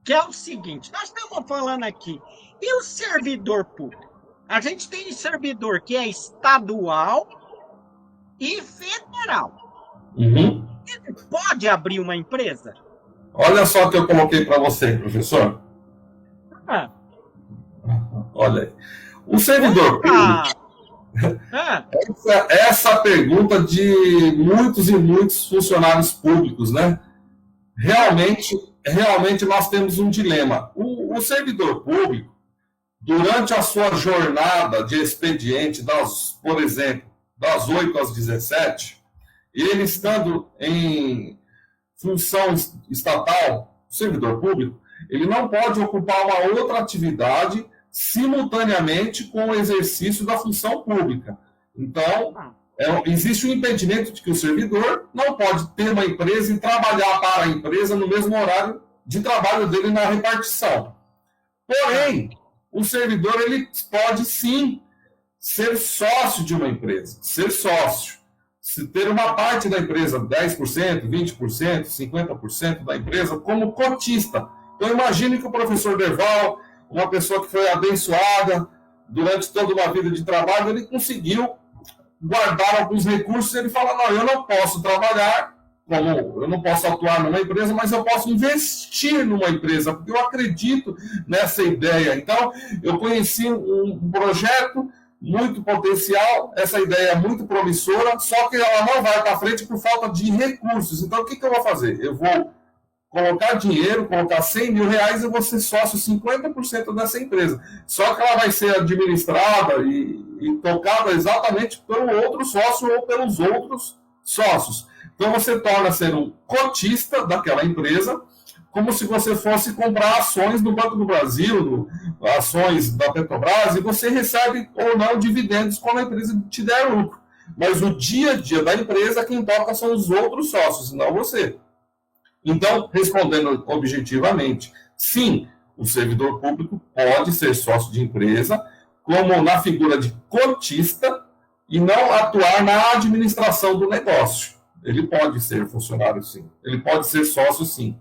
que é o seguinte, nós estamos falando aqui, e o servidor público? A gente tem servidor que é estadual e federal. Uhum. Ele pode abrir uma empresa? Olha só o que eu coloquei para você, professor. Olha aí. O servidor público... Essa pergunta de muitos e muitos funcionários públicos, né? Realmente nós temos um dilema. O servidor público, durante a sua jornada de expediente, por exemplo, das 8 às 17, ele estando em função estatal, servidor público, ele não pode ocupar uma outra atividade simultaneamente com o exercício da função pública. Então, existe um impedimento de que o servidor não pode ter uma empresa e trabalhar para a empresa no mesmo horário de trabalho dele na repartição. Porém, o servidor ele pode sim ser sócio de uma empresa, ser sócio, se ter uma parte da empresa, 10%, 20%, 50% da empresa, como cotista. Então, imagine que o professor Derval, uma pessoa que foi abençoada durante toda uma vida de trabalho, ele conseguiu guardar alguns recursos, ele fala, não, eu não posso trabalhar, eu não posso atuar numa empresa, mas eu posso investir numa empresa, porque eu acredito nessa ideia. Então, eu conheci um projeto muito potencial, essa ideia é muito promissora, só que ela não vai para frente por falta de recursos. Então, o que eu vou fazer? Eu vou colocar dinheiro, colocar 100 mil reais e vou ser sócio 50% dessa empresa. Só que ela vai ser administrada e tocada exatamente pelo outro sócio ou pelos outros sócios. Então, você torna-se um cotista daquela empresa, como se você fosse comprar ações do Banco do Brasil, ações da Petrobras, e você recebe ou não dividendos quando a empresa te der lucro. Mas o dia a dia da empresa, quem toca são os outros sócios, não você. Então, respondendo objetivamente, sim, o servidor público pode ser sócio de empresa, como na figura de cotista, e não atuar na administração do negócio. Ele pode ser funcionário, sim. Ele pode ser sócio, sim.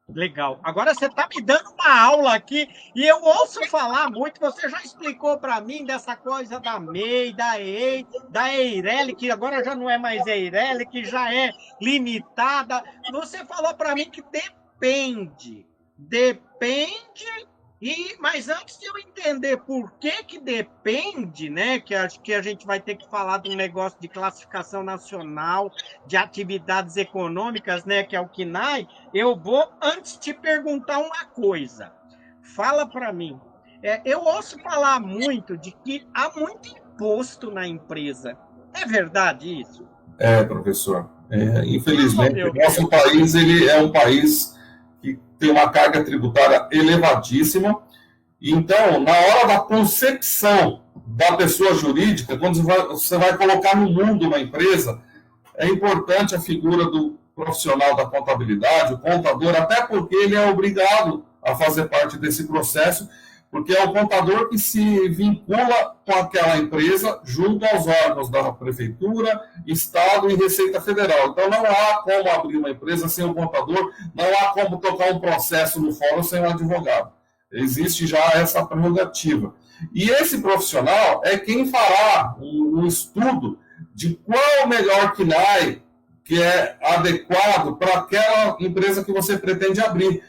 Legal. Agora você está me dando uma aula aqui e eu ouço falar muito, você já explicou para mim dessa coisa da MEI, da EI, da EIRELI, que agora já não é mais EIRELI, que já é limitada. Você falou para mim que depende. Mas antes de eu entender por que depende, né, que acho que a gente vai ter que falar de um negócio de classificação nacional de atividades econômicas, né, que é o CNAE, eu vou antes te perguntar uma coisa. Fala para mim. Eu ouço falar muito de que há muito imposto na empresa. É verdade isso? Professor. Infelizmente, o nosso país ele é um país que tem uma carga tributária elevadíssima. Então, na hora da concepção da pessoa jurídica, quando você vai colocar no mundo uma empresa, é importante a figura do profissional da contabilidade, o contador, até porque ele é obrigado a fazer parte desse processo, porque é o contador que se vincula com aquela empresa junto aos órgãos da Prefeitura, Estado e Receita Federal. Então, não há como abrir uma empresa sem o contador, não há como tocar um processo no fórum sem um advogado. Existe já essa prerrogativa. E esse profissional é quem fará um estudo de qual o melhor CNAE que é adequado para aquela empresa que você pretende abrir.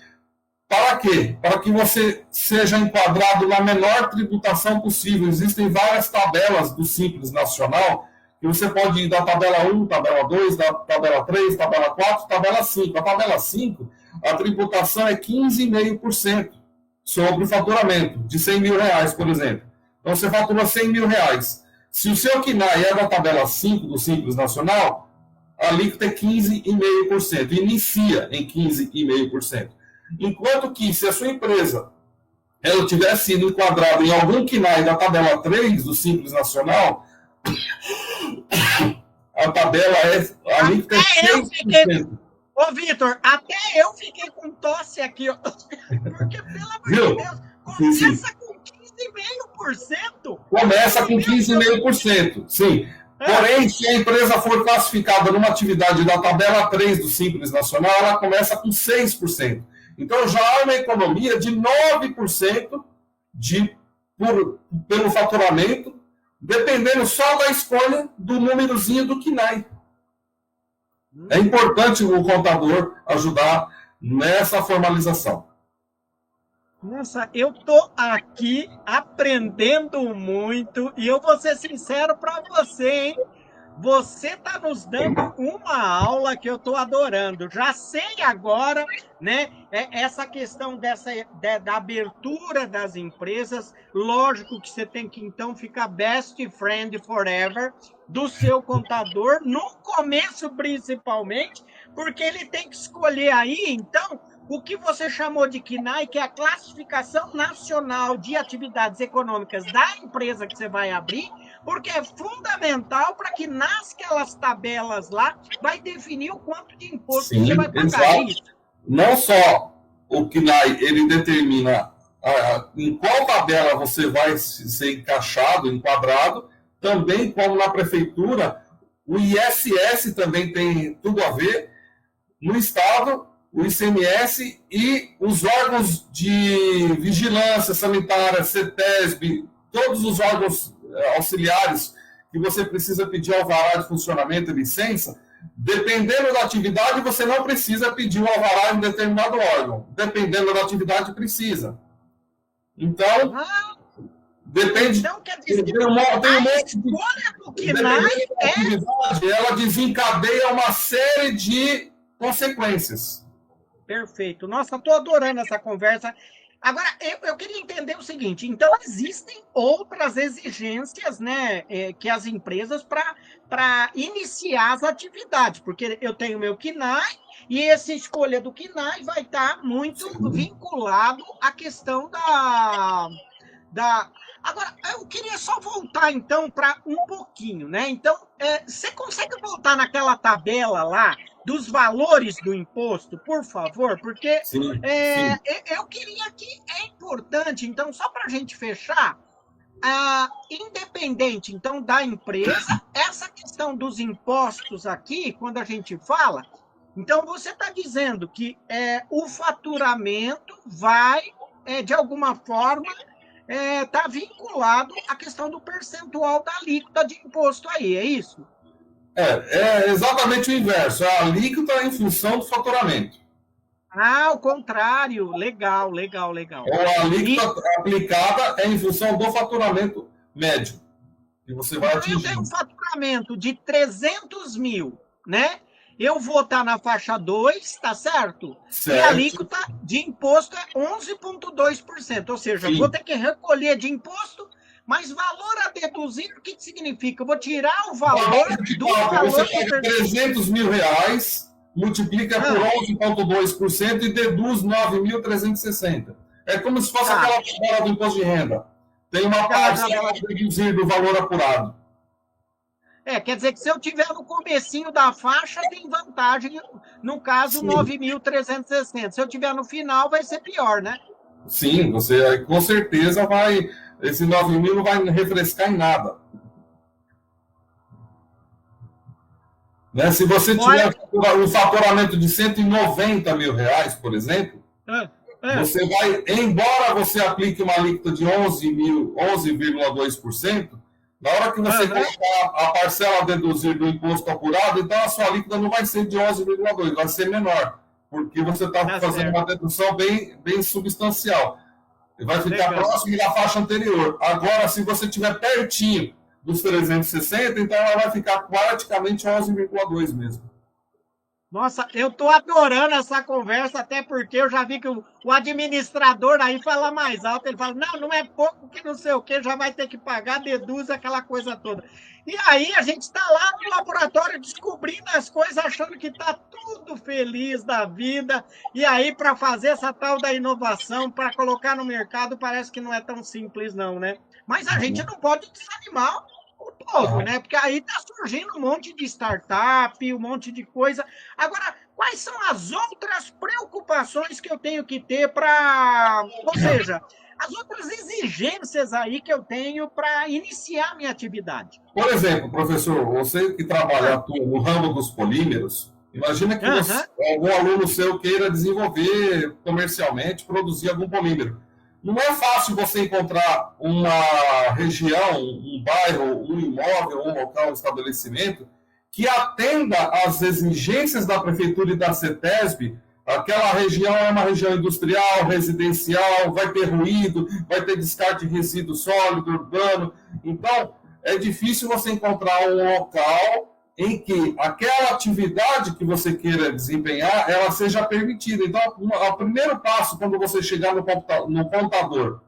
Para quê? Para que você seja enquadrado na menor tributação possível. Existem várias tabelas do Simples Nacional, que você pode ir da tabela 1, tabela 2, da tabela 3, tabela 4, tabela 5. A tabela 5, a tributação é 15,5% sobre o faturamento, de 100 mil reais, por exemplo. Então, você fatura 100 mil reais. Se o seu CNAE é da tabela 5 do Simples Nacional, a alíquota é 15,5%. Inicia em 15,5%. Enquanto que, se a sua empresa ela tivesse sido enquadrada em algum CNAE da tabela 3 do Simples Nacional, a tabela a alíquota é 6%. Ô, Vitor, até eu fiquei com tosse aqui, ó. Porque, pelo amor de Deus, começa com 15,5%. Começa com 15,5%, sim. Porém, se a empresa for classificada numa atividade da tabela 3 do Simples Nacional, ela começa com 6%. Então, já há uma economia de 9% pelo faturamento, dependendo só da escolha do númerozinho do CNAE. É importante o contador ajudar nessa formalização. Nossa, eu tô aqui aprendendo muito e eu vou ser sincero para você, hein? Você está nos dando uma aula que eu estou adorando. Já sei agora, né? Essa questão da abertura das empresas. Lógico que você tem que, então, ficar best friend forever do seu contador, no começo principalmente, porque ele tem que escolher aí, então, o que você chamou de CNAE, que é a Classificação Nacional de Atividades Econômicas da empresa que você vai abrir, porque é fundamental para que nasquelas tabelas lá vai definir o quanto de imposto você vai pagar. Exato. Não só o CNAE, ele determina em qual tabela você vai ser encaixado, enquadrado, também como na prefeitura, o ISS também tem tudo a ver, no Estado, o ICMS e os órgãos de vigilância sanitária, CETESB, todos os órgãos auxiliares que você precisa pedir alvará de funcionamento e licença, dependendo da atividade, você não precisa pedir o alvará em determinado órgão. Dependendo da atividade, precisa. Então, depende. Então, quer dizer, a escolha do KNAI ela desencadeia uma série de consequências. Perfeito. Nossa, estou adorando essa conversa. Agora, eu queria entender o seguinte, então existem outras exigências, né, que as empresas para iniciar as atividades, porque eu tenho meu KNAI e essa escolha do KNAI vai estar muito vinculado à questão da... Agora, eu queria só voltar, então, para um pouquinho, né? Então, você consegue voltar naquela tabela lá dos valores do imposto, por favor? Porque sim. Eu queria que é importante, então, só para a gente fechar, independente, então, da empresa, essa questão dos impostos aqui, quando a gente fala, então, você está dizendo que o faturamento vai, de alguma forma, está vinculado à questão do percentual da alíquota de imposto aí, é isso? É exatamente o inverso. A alíquota é em função do faturamento. O contrário. Legal. A alíquota aplicada é em função do faturamento médio que você vai atingir. Eu tenho um faturamento de 300 mil, né? Eu vou estar na faixa 2, tá certo? Certo. E a alíquota de imposto é 11,2%. Ou seja, vou ter que recolher de imposto, mas valor a deduzir, o que significa? Eu vou tirar o valor do valor... Você pega 300 mil reais, multiplica por 11,2% e deduz 9.360. É como se fosse aquela tabela do imposto de renda. Tem uma parcela a deduzir do valor apurado. Quer dizer que se eu tiver no comecinho da faixa, tem vantagem, no caso, 9.360. Se eu tiver no final, vai ser pior, né? Sim, você com certeza vai... Esse 9 mil não vai refrescar em nada. Né? Se você tiver um faturamento de 190 mil reais, por exemplo, você vai, embora você aplique uma alíquota de 11,2%, na hora que você colocar a parcela a deduzir do imposto apurado, então a sua alíquota não vai ser de 11,2%, vai ser menor, porque você está fazendo uma dedução bem substancial. Vai ficar próximo da faixa anterior. Agora, se você estiver pertinho dos 360, então ela vai ficar praticamente 11,2% mesmo. Nossa, eu estou adorando essa conversa, até porque eu já vi que o administrador aí fala mais alto, ele fala, não é pouco que não sei o que, já vai ter que pagar, deduz aquela coisa toda. E aí a gente está lá no laboratório descobrindo as coisas, achando que está tudo feliz da vida, e aí para fazer essa tal da inovação, para colocar no mercado, parece que não é tão simples não, né? Mas a gente não pode desanimar o todo, né? Porque aí está surgindo um monte de startup, um monte de coisa. Agora, quais são as outras preocupações que eu tenho que ter para... Ou seja, as outras exigências aí que eu tenho para iniciar minha atividade? Por exemplo, professor, você que trabalha no ramo dos polímeros, imagina que algum aluno seu queira desenvolver comercialmente, produzir algum polímero. Não é fácil você encontrar uma região, um bairro, um imóvel, um local, um estabelecimento que atenda às exigências da prefeitura e da CETESB. Aquela região é uma região industrial, residencial, vai ter ruído, vai ter descarte de resíduo sólido, urbano. Então, é difícil você encontrar um local em que aquela atividade que você queira desempenhar, ela seja permitida. Então, o primeiro passo, quando você chegar no contador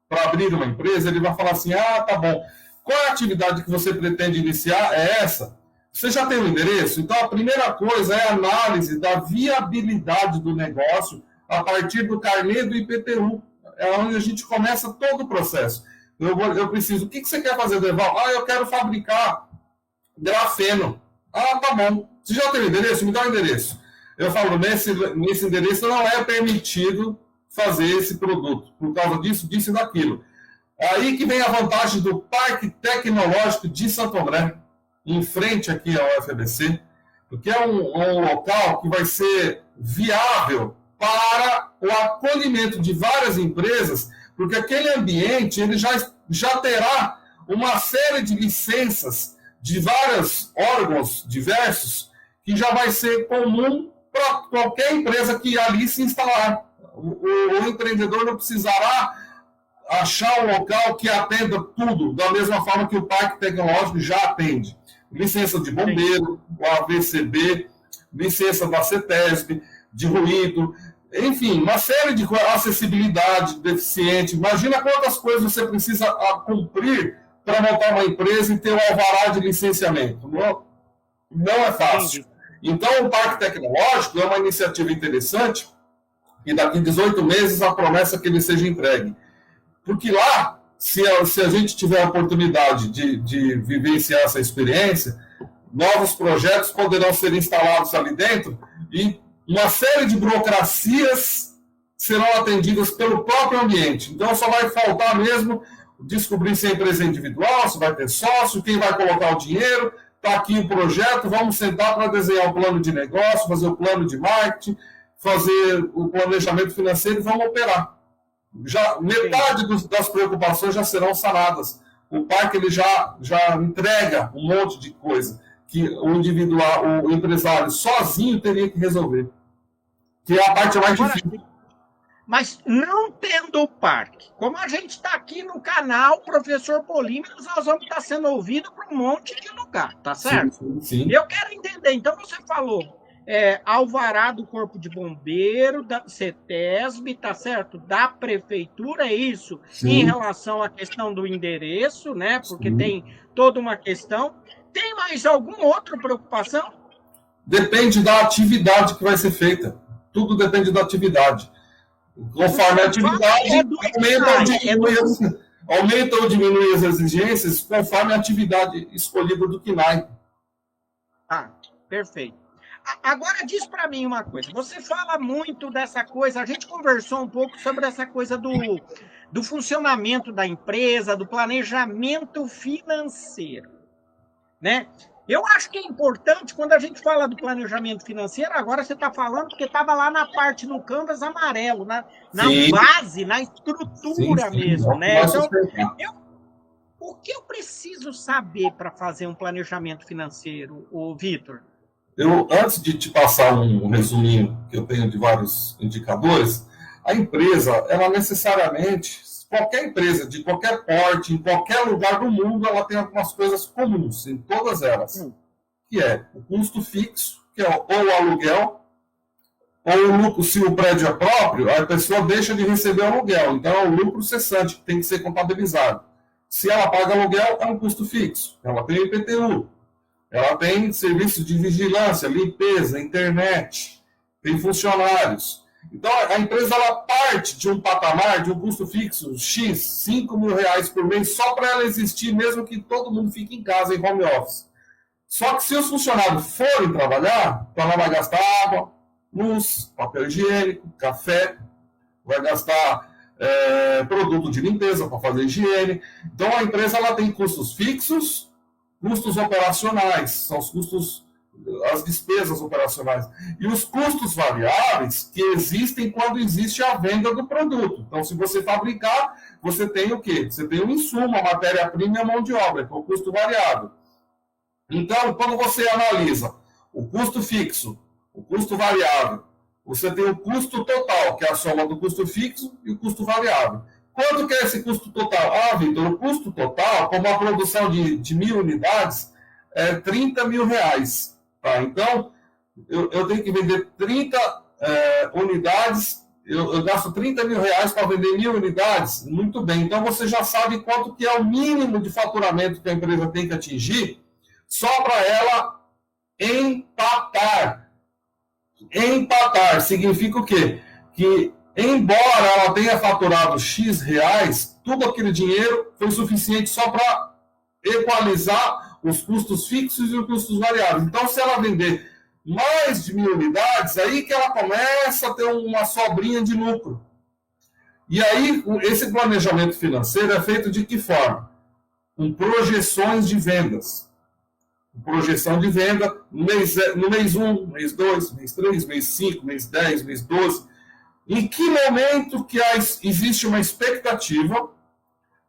para abrir uma empresa, ele vai falar assim, tá bom, qual é a atividade que você pretende iniciar? É essa. Você já tem o endereço? Então, a primeira coisa é a análise da viabilidade do negócio a partir do carnê do IPTU. É onde a gente começa todo o processo. Eu preciso, o que você quer fazer, Deval? Eu quero fabricar grafeno. Tá bom. Você já tem o endereço? Me dá o endereço. Eu falo, nesse endereço não é permitido fazer esse produto, por causa disso, disso e daquilo. Aí que vem a vantagem do Parque Tecnológico de Santo André, em frente aqui ao UFABC, porque é um local que vai ser viável para o acolhimento de várias empresas, porque aquele ambiente ele já terá uma série de licenças de vários órgãos diversos, que já vai ser comum para qualquer empresa que ali se instalar. O empreendedor não precisará achar um local que atenda tudo, da mesma forma que o Parque Tecnológico já atende. Licença de bombeiro, o AVCB, licença da CETESB, de ruído, enfim, uma série de acessibilidade, deficiente. Imagina quantas coisas você precisa cumprir para montar uma empresa e ter um alvará de licenciamento. Não é fácil. Então, o Parque Tecnológico é uma iniciativa interessante e daqui a 18 meses a promessa é que ele seja entregue. Porque lá, se a gente tiver a oportunidade de vivenciar essa experiência, novos projetos poderão ser instalados ali dentro e uma série de burocracias serão atendidas pelo próprio ambiente. Então, só vai faltar mesmo descobrir se é empresa individual, se vai ter sócio, quem vai colocar o dinheiro. Está aqui o projeto, vamos sentar para desenhar o plano de negócio, fazer o plano de marketing, fazer o planejamento financeiro e vamos operar. Já, metade das preocupações já serão sanadas. O parque ele já entrega um monte de coisa que o individual, o empresário sozinho teria que resolver. Que é a parte mais difícil. Mas não tendo o parque, como a gente está aqui no canal Professor Polímeros, nós vamos estar sendo ouvidos para um monte de lugar, tá certo? Sim. Eu quero entender, então você falou alvará do Corpo de Bombeiro, da CETESB, tá certo? Da Prefeitura, é isso? Sim. Em relação à questão do endereço, né? Porque tem toda uma questão. Tem mais alguma outra preocupação? Depende da atividade que vai ser feita. Tudo depende da atividade. Conforme a atividade, aumenta ou diminui as exigências conforme a atividade escolhida do CNAE. Ah, perfeito. Agora diz para mim uma coisa. Você fala muito dessa coisa, a gente conversou um pouco sobre essa coisa do funcionamento da empresa, do planejamento financeiro, né? Eu acho que é importante, quando a gente fala do planejamento financeiro, agora você está falando porque estava lá na parte, no canvas amarelo, na base, na estrutura mesmo, né? Então, o que eu preciso saber para fazer um planejamento financeiro, Vitor? Antes de te passar um resuminho que eu tenho de vários indicadores, a empresa, ela necessariamente... Qualquer empresa, de qualquer porte, em qualquer lugar do mundo, ela tem algumas coisas comuns, em todas elas. Que é o custo fixo, que é ou o aluguel, ou o lucro, se o prédio é próprio, a pessoa deixa de receber o aluguel. Então, é o lucro cessante, que tem que ser contabilizado. Se ela paga aluguel, é um custo fixo. Ela tem IPTU, ela tem serviços de vigilância, limpeza, internet, tem funcionários. Então, a empresa ela parte de um patamar, de um custo fixo, X, 5 mil reais por mês, só para ela existir, mesmo que todo mundo fique em casa, em home office. Só que se os funcionários forem trabalhar, então ela vai gastar água, luz, papel higiênico, café, vai gastar produto de limpeza para fazer higiene. Então, a empresa ela tem custos fixos, custos operacionais, são os custos... as despesas operacionais e os custos variáveis que existem quando existe a venda do produto. Então, se você fabricar, você tem o quê? Você tem o insumo, a matéria-prima e a mão de obra, que é o custo variável. Então, quando você analisa o custo fixo, o custo variável, você tem o custo total, que é a soma do custo fixo e o custo variável. Quanto que é esse custo total? Ah, Vitor, o custo total, como a produção de 1.000 unidades, é 30 mil reais. Tá, então, eu tenho que vender 30 unidades, eu gasto 30 mil reais para vender 1.000 unidades, muito bem. Então, você já sabe quanto que é o mínimo de faturamento que a empresa tem que atingir, só para ela empatar. Empatar significa o quê? Que, embora ela tenha faturado X reais, tudo aquele dinheiro foi suficiente só para equalizar os custos fixos e os custos variáveis. Então, se ela vender mais de 1.000 unidades, aí que ela começa a ter uma sobrinha de lucro. E aí, esse planejamento financeiro é feito de que forma? Com projeções de vendas. Projeção de venda no mês 1, mês 2, mês 3, mês 5, mês 10, mês 12. Em que momento que existe uma expectativa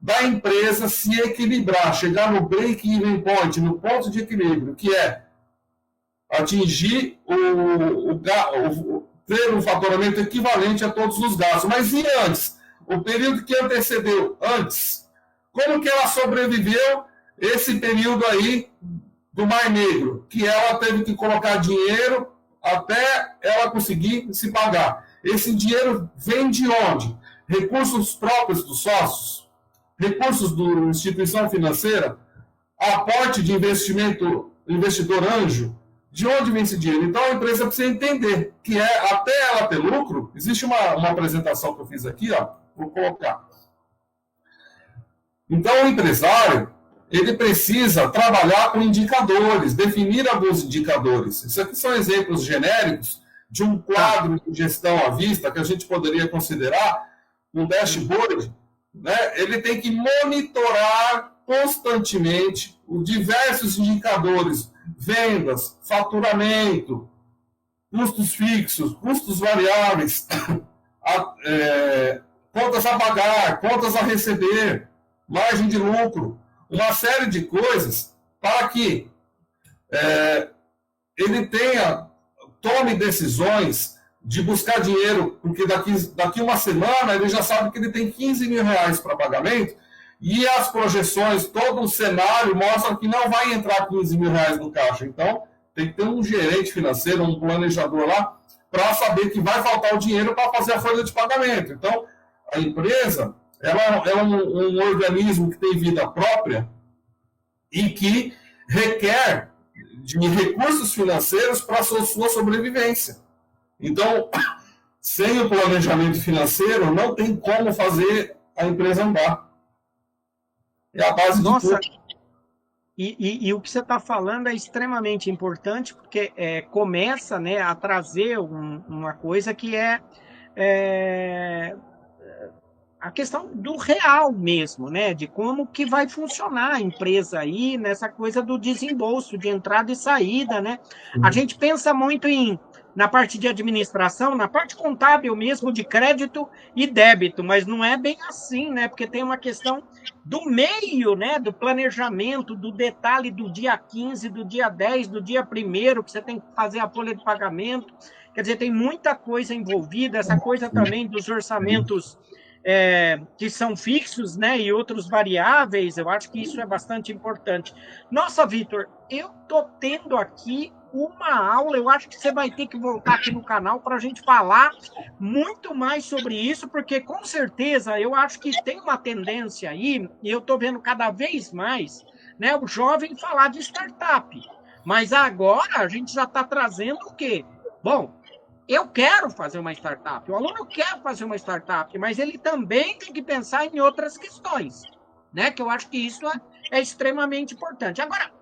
da empresa se equilibrar, chegar no break-even point, no ponto de equilíbrio, que é atingir ter um faturamento equivalente a todos os gastos. Mas e antes? O período que antecedeu antes? Como que ela sobreviveu esse período aí do Mar Negro? Que ela teve que colocar dinheiro até ela conseguir se pagar. Esse dinheiro vem de onde? Recursos próprios dos sócios? Recursos da instituição financeira? Aporte de investimento, investidor anjo? De onde vem esse dinheiro? Então a empresa precisa entender que até ela ter lucro, existe uma apresentação que eu fiz aqui, ó, vou colocar. Então o empresário, ele precisa trabalhar com indicadores, definir alguns indicadores. Isso aqui são exemplos genéricos de um quadro de gestão à vista que a gente poderia considerar um dashboard, né? Ele tem que monitorar constantemente os diversos indicadores, vendas, faturamento, custos fixos, custos variáveis, contas a pagar, contas a receber, margem de lucro, uma série de coisas para que ele tome decisões de buscar dinheiro, porque daqui uma semana ele já sabe que ele tem 15 mil reais para pagamento, e as projeções, todo o cenário mostra que não vai entrar 15 mil reais no caixa. Então, tem que ter um gerente financeiro, um planejador lá, para saber que vai faltar o dinheiro para fazer a folha de pagamento. Então, a empresa ela é um organismo que tem vida própria e que requer de recursos financeiros para a sua sobrevivência. Então, sem o planejamento financeiro, não tem como fazer a empresa andar. É a base de tudo. E o que você está falando é extremamente importante, porque começa, né, a trazer uma coisa que é a questão do real mesmo, né? De como que vai funcionar a empresa aí, nessa coisa do desembolso, de entrada e saída, né? A gente pensa muito na parte de administração, na parte contábil mesmo, de crédito e débito, mas não é bem assim, né? Porque tem uma questão do meio, né? Do planejamento, do detalhe do dia 15, do dia 10, do dia 1º, que você tem que fazer a folha de pagamento. Quer dizer, tem muita coisa envolvida, essa coisa também dos orçamentos que são fixos, né, e outros variáveis. Eu acho que isso é bastante importante. Nossa, Vitor, eu estou tendo aqui uma aula, eu acho que você vai ter que voltar aqui no canal para a gente falar muito mais sobre isso, porque com certeza eu acho que tem uma tendência aí, e eu estou vendo cada vez mais, né, o jovem falar de startup. Mas agora a gente já está trazendo o quê? Bom, eu quero fazer uma startup, o aluno quer fazer uma startup, mas ele também tem que pensar em outras questões, né? Que eu acho que isso é extremamente importante. Agora,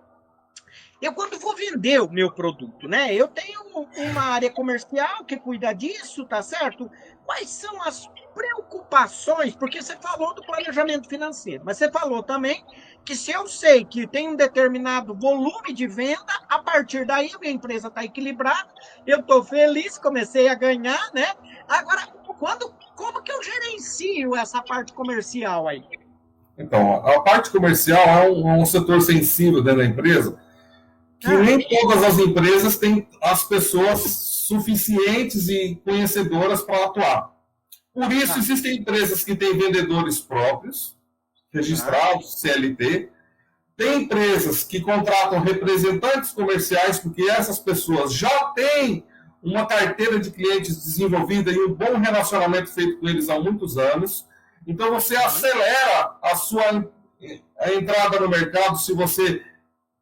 eu quando vou vender o meu produto, né? Eu tenho uma área comercial que cuida disso, tá certo? Quais são as preocupações? Porque você falou do planejamento financeiro, mas você falou também que se eu sei que tem um determinado volume de venda, a partir daí a minha empresa está equilibrada, eu estou feliz, comecei a ganhar, né? Agora, como que eu gerencio essa parte comercial aí? Então, a parte comercial é um setor sensível dentro da empresa, que nem todas as empresas têm as pessoas suficientes e conhecedoras para atuar. Por isso, existem empresas que têm vendedores próprios, registrados, CLT. Tem empresas que contratam representantes comerciais, porque essas pessoas já têm uma carteira de clientes desenvolvida e um bom relacionamento feito com eles há muitos anos. Então, você acelera a entrada no mercado se você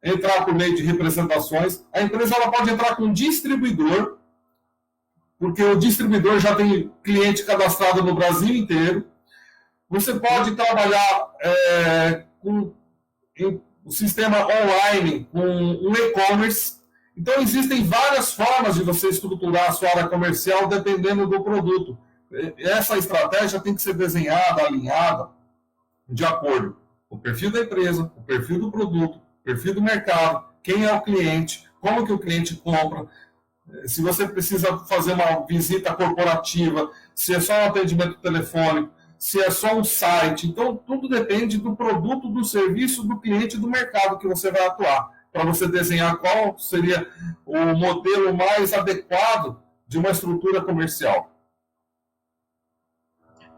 entrar por meio de representações. A empresa ela pode entrar com um distribuidor, porque o distribuidor já tem cliente cadastrado no Brasil inteiro. Você pode trabalhar com o sistema online, com um e-commerce. Então, existem várias formas de você estruturar a sua área comercial dependendo do produto. essa estratégia tem que ser desenhada, alinhada, de acordo com o perfil da empresa, o perfil do produto, o perfil do mercado, quem é o cliente, como que o cliente compra, se você precisa fazer uma visita corporativa, se é só um atendimento telefônico, se é só um site. Então, tudo depende do produto, do serviço, do cliente, do mercado que você vai atuar, para você desenhar qual seria o modelo mais adequado de uma estrutura comercial.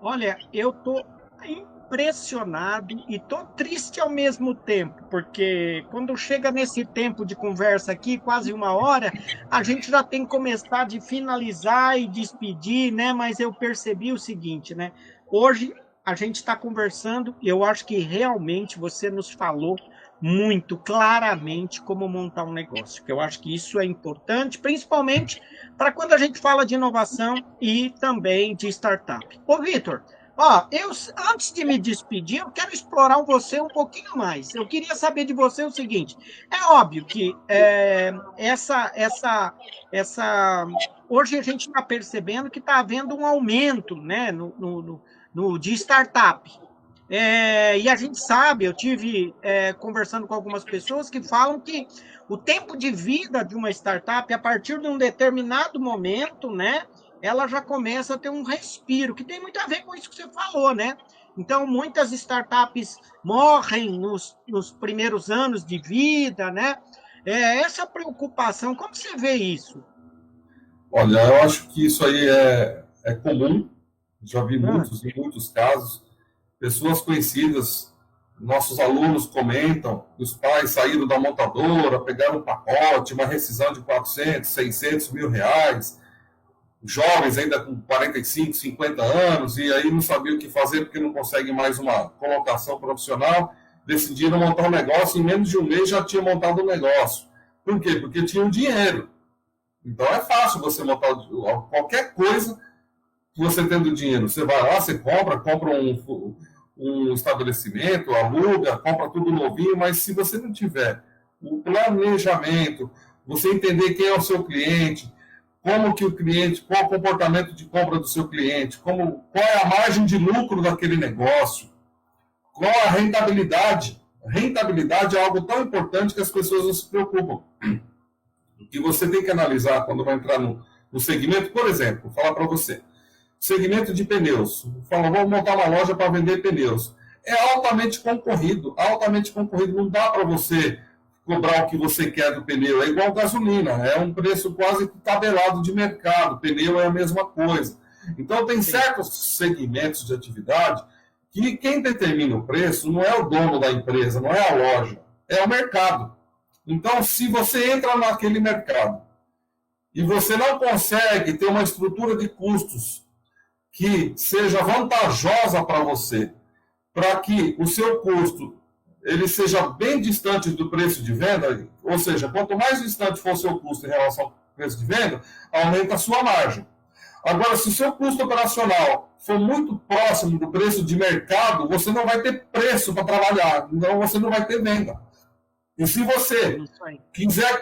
Olha, eu estou impressionado e estou triste ao mesmo tempo, porque quando chega nesse tempo de conversa aqui, quase 1 hora, a gente já tem que começar de finalizar e despedir, né? Mas eu percebi o seguinte, né? Hoje a gente está conversando e eu acho que realmente você nos falou muito claramente como montar um negócio, que eu acho que isso é importante, principalmente para quando a gente fala de inovação e também de startup. Ô, Vitor, ó, antes de me despedir, eu quero explorar você um pouquinho mais. Eu queria saber de você o seguinte: é óbvio que hoje a gente está percebendo que está havendo um aumento, né, de startup. E a gente sabe, eu tive conversando com algumas pessoas que falam que o tempo de vida de uma startup, a partir de um determinado momento, né, ela já começa a ter um respiro, que tem muito a ver com isso que você falou, né? Então, muitas startups morrem nos primeiros anos de vida, né? Essa preocupação, como você vê isso? Olha, eu acho que isso aí é comum, já vi muitos casos. Pessoas conhecidas, nossos alunos comentam, os pais saíram da montadora, pegaram um pacote, uma rescisão de 400, 600 mil reais, jovens ainda com 45, 50 anos, e aí não sabiam o que fazer porque não conseguem mais uma colocação profissional, decidiram montar um negócio, em menos de um mês já tinham montado um negócio. Por quê? Porque tinham dinheiro. Então é fácil você montar qualquer coisa que você tendo dinheiro. Você vai lá, você compra um estabelecimento, aluga, compra tudo novinho, mas se você não tiver o planejamento, você entender quem é o seu cliente, como que o cliente, qual o comportamento de compra do seu cliente, qual é a margem de lucro daquele negócio, qual a rentabilidade. A rentabilidade é algo tão importante que as pessoas não se preocupam. O que você tem que analisar quando vai entrar no segmento, por exemplo, vou falar para você, segmento de pneus. Fala, vamos montar uma loja para vender pneus. É altamente concorrido, não dá para você cobrar o que você quer do pneu. É igual gasolina, é um preço quase tabelado de mercado. Pneu é a mesma coisa. Então, tem certos segmentos de atividade que quem determina o preço não é o dono da empresa, não é a loja, é o mercado. Então, se você entra naquele mercado e você não consegue ter uma estrutura de custos que seja vantajosa para você, para que o seu custo ele seja bem distante do preço de venda, ou seja, quanto mais distante for o seu custo em relação ao preço de venda, aumenta a sua margem. Agora, se o seu custo operacional for muito próximo do preço de mercado, você não vai ter preço para trabalhar, então você não vai ter venda. E se você quiser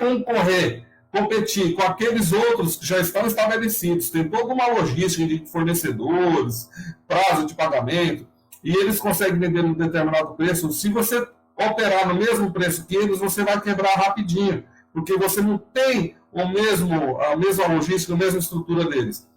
competir com aqueles outros que já estão estabelecidos, tem toda uma logística de fornecedores, prazo de pagamento, e eles conseguem vender um determinado preço, se você operar no mesmo preço que eles, você vai quebrar rapidinho, porque você não tem a mesma logística, a mesma estrutura deles.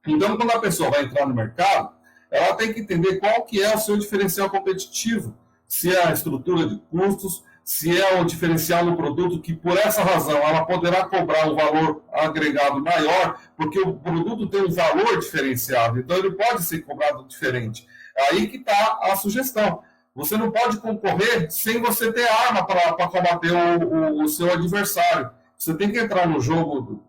Então, quando a pessoa vai entrar no mercado, ela tem que entender qual que é o seu diferencial competitivo, se é a estrutura de custos, se é o diferencial no produto, que por essa razão ela poderá cobrar um valor agregado maior, porque o produto tem um valor diferenciado, então ele pode ser cobrado diferente. É aí que está a sugestão. Você não pode concorrer sem você ter arma para combater o seu adversário. Você tem que entrar no jogo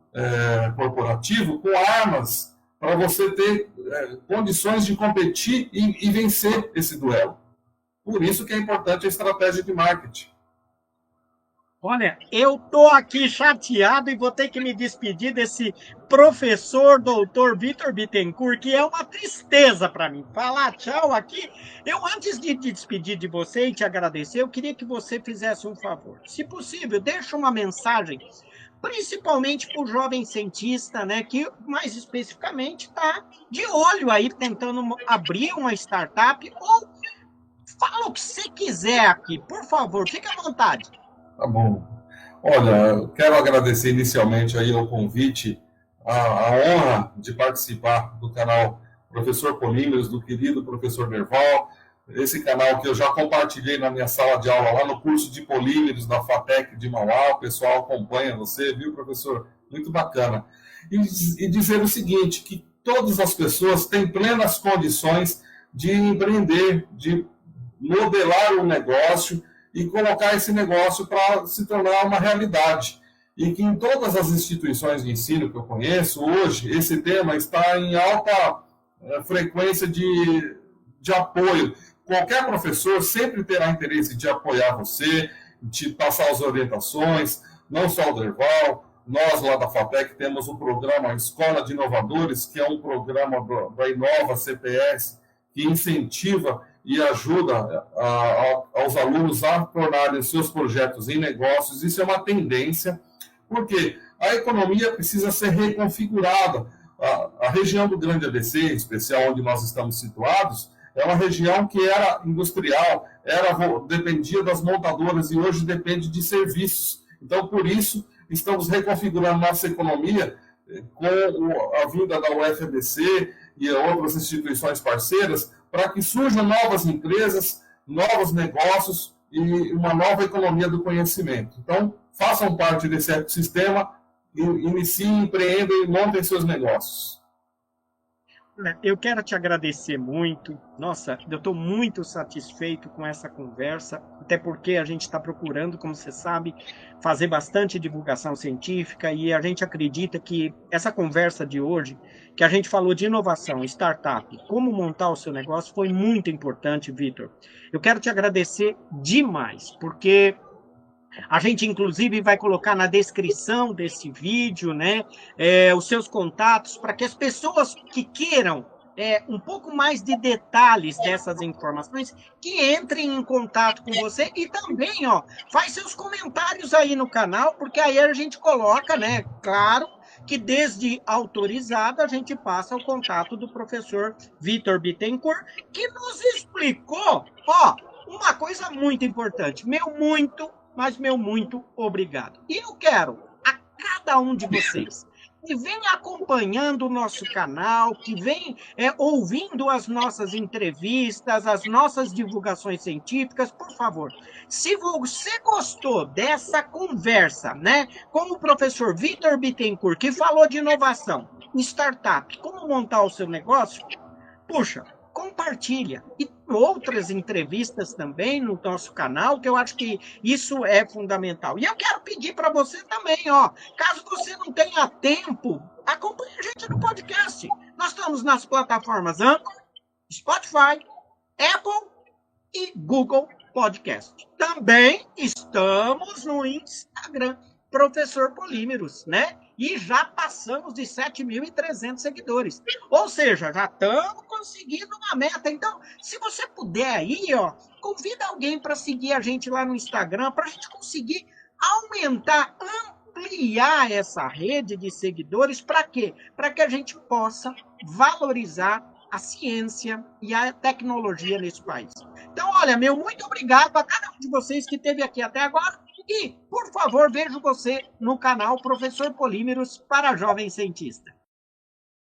corporativo com armas para você ter condições de competir e vencer esse duelo. Por isso que é importante a estratégia de marketing. Olha, eu estou aqui chateado e vou ter que me despedir desse professor doutor Vitor Bittencourt, que é uma tristeza para mim. Falar tchau aqui. Eu, antes de despedir de você e te agradecer, eu queria que você fizesse um favor. Se possível, deixa uma mensagem principalmente para o jovem cientista, né, que mais especificamente está de olho aí, tentando abrir uma startup, ou fala o que você quiser aqui, por favor, fique à vontade. Tá bom. Olha, eu quero agradecer inicialmente aí o convite, a honra de participar do canal Professor Polímeros, do querido professor Nerval, esse canal que eu já compartilhei na minha sala de aula lá no curso de polímeros da FATEC de Mauá. O pessoal acompanha você, viu, professor? Muito bacana. E dizer o seguinte, que todas as pessoas têm plenas condições de empreender, de modelar um negócio e colocar esse negócio para se tornar uma realidade. E que em todas as instituições de ensino que eu conheço, hoje, esse tema está em alta frequência de apoio. Qualquer professor sempre terá interesse de apoiar você, de passar as orientações, não só o Derval. Nós, lá da FATEC, temos um programa Escola de Inovadores, que é um programa da Inova CPS, que incentiva e ajuda aos alunos a tornarem seus projetos em negócios. Isso é uma tendência, porque a economia precisa ser reconfigurada. A região do Grande ABC, em especial onde nós estamos situados, é uma região que era industrial, dependia das montadoras e hoje depende de serviços. Então, por isso, estamos reconfigurando nossa economia com a vinda da UFABC e outras instituições parceiras para que surjam novas empresas, novos negócios e uma nova economia do conhecimento. Então, façam parte desse ecossistema, iniciem, empreendam e montem seus negócios. Eu quero te agradecer muito. Nossa, eu estou muito satisfeito com essa conversa, até porque a gente está procurando, como você sabe, fazer bastante divulgação científica e a gente acredita que essa conversa de hoje, que a gente falou de inovação, startup, como montar o seu negócio, foi muito importante, Vitor. Eu quero te agradecer demais, porque a gente, inclusive, vai colocar na descrição desse vídeo, né, os seus contatos, para que as pessoas que queiram um pouco mais de detalhes dessas informações, que entrem em contato com você e também, faz seus comentários aí no canal, porque aí a gente coloca, né, claro, que desde autorizado a gente passa o contato do professor Vitor Bittencourt, que nos explicou, uma coisa muito importante, mas meu muito obrigado. E eu quero a cada um de vocês que vem acompanhando o nosso canal, que vem ouvindo as nossas entrevistas, as nossas divulgações científicas, por favor, se você gostou dessa conversa, né, com o professor Vitor Bittencourt, que falou de inovação, startup, como montar o seu negócio, puxa, compartilha. E outras entrevistas também no nosso canal, que eu acho que isso é fundamental. E eu quero pedir para você também, caso você não tenha tempo, acompanhe a gente no podcast. Nós estamos nas plataformas Anchor, Spotify, Apple e Google Podcast. Também estamos no Instagram, Professor Polímeros, né? E já passamos de 7.300 seguidores. Ou seja, já estamos conseguindo uma meta. Então, se você puder aí, convida alguém para seguir a gente lá no Instagram, para a gente conseguir aumentar, ampliar essa rede de seguidores. Para quê? Para que a gente possa valorizar a ciência e a tecnologia nesse país. Então, olha, muito obrigado a cada um de vocês que esteve aqui até agora. E, por favor, vejo você no canal Professor Polímeros para Jovem Cientista.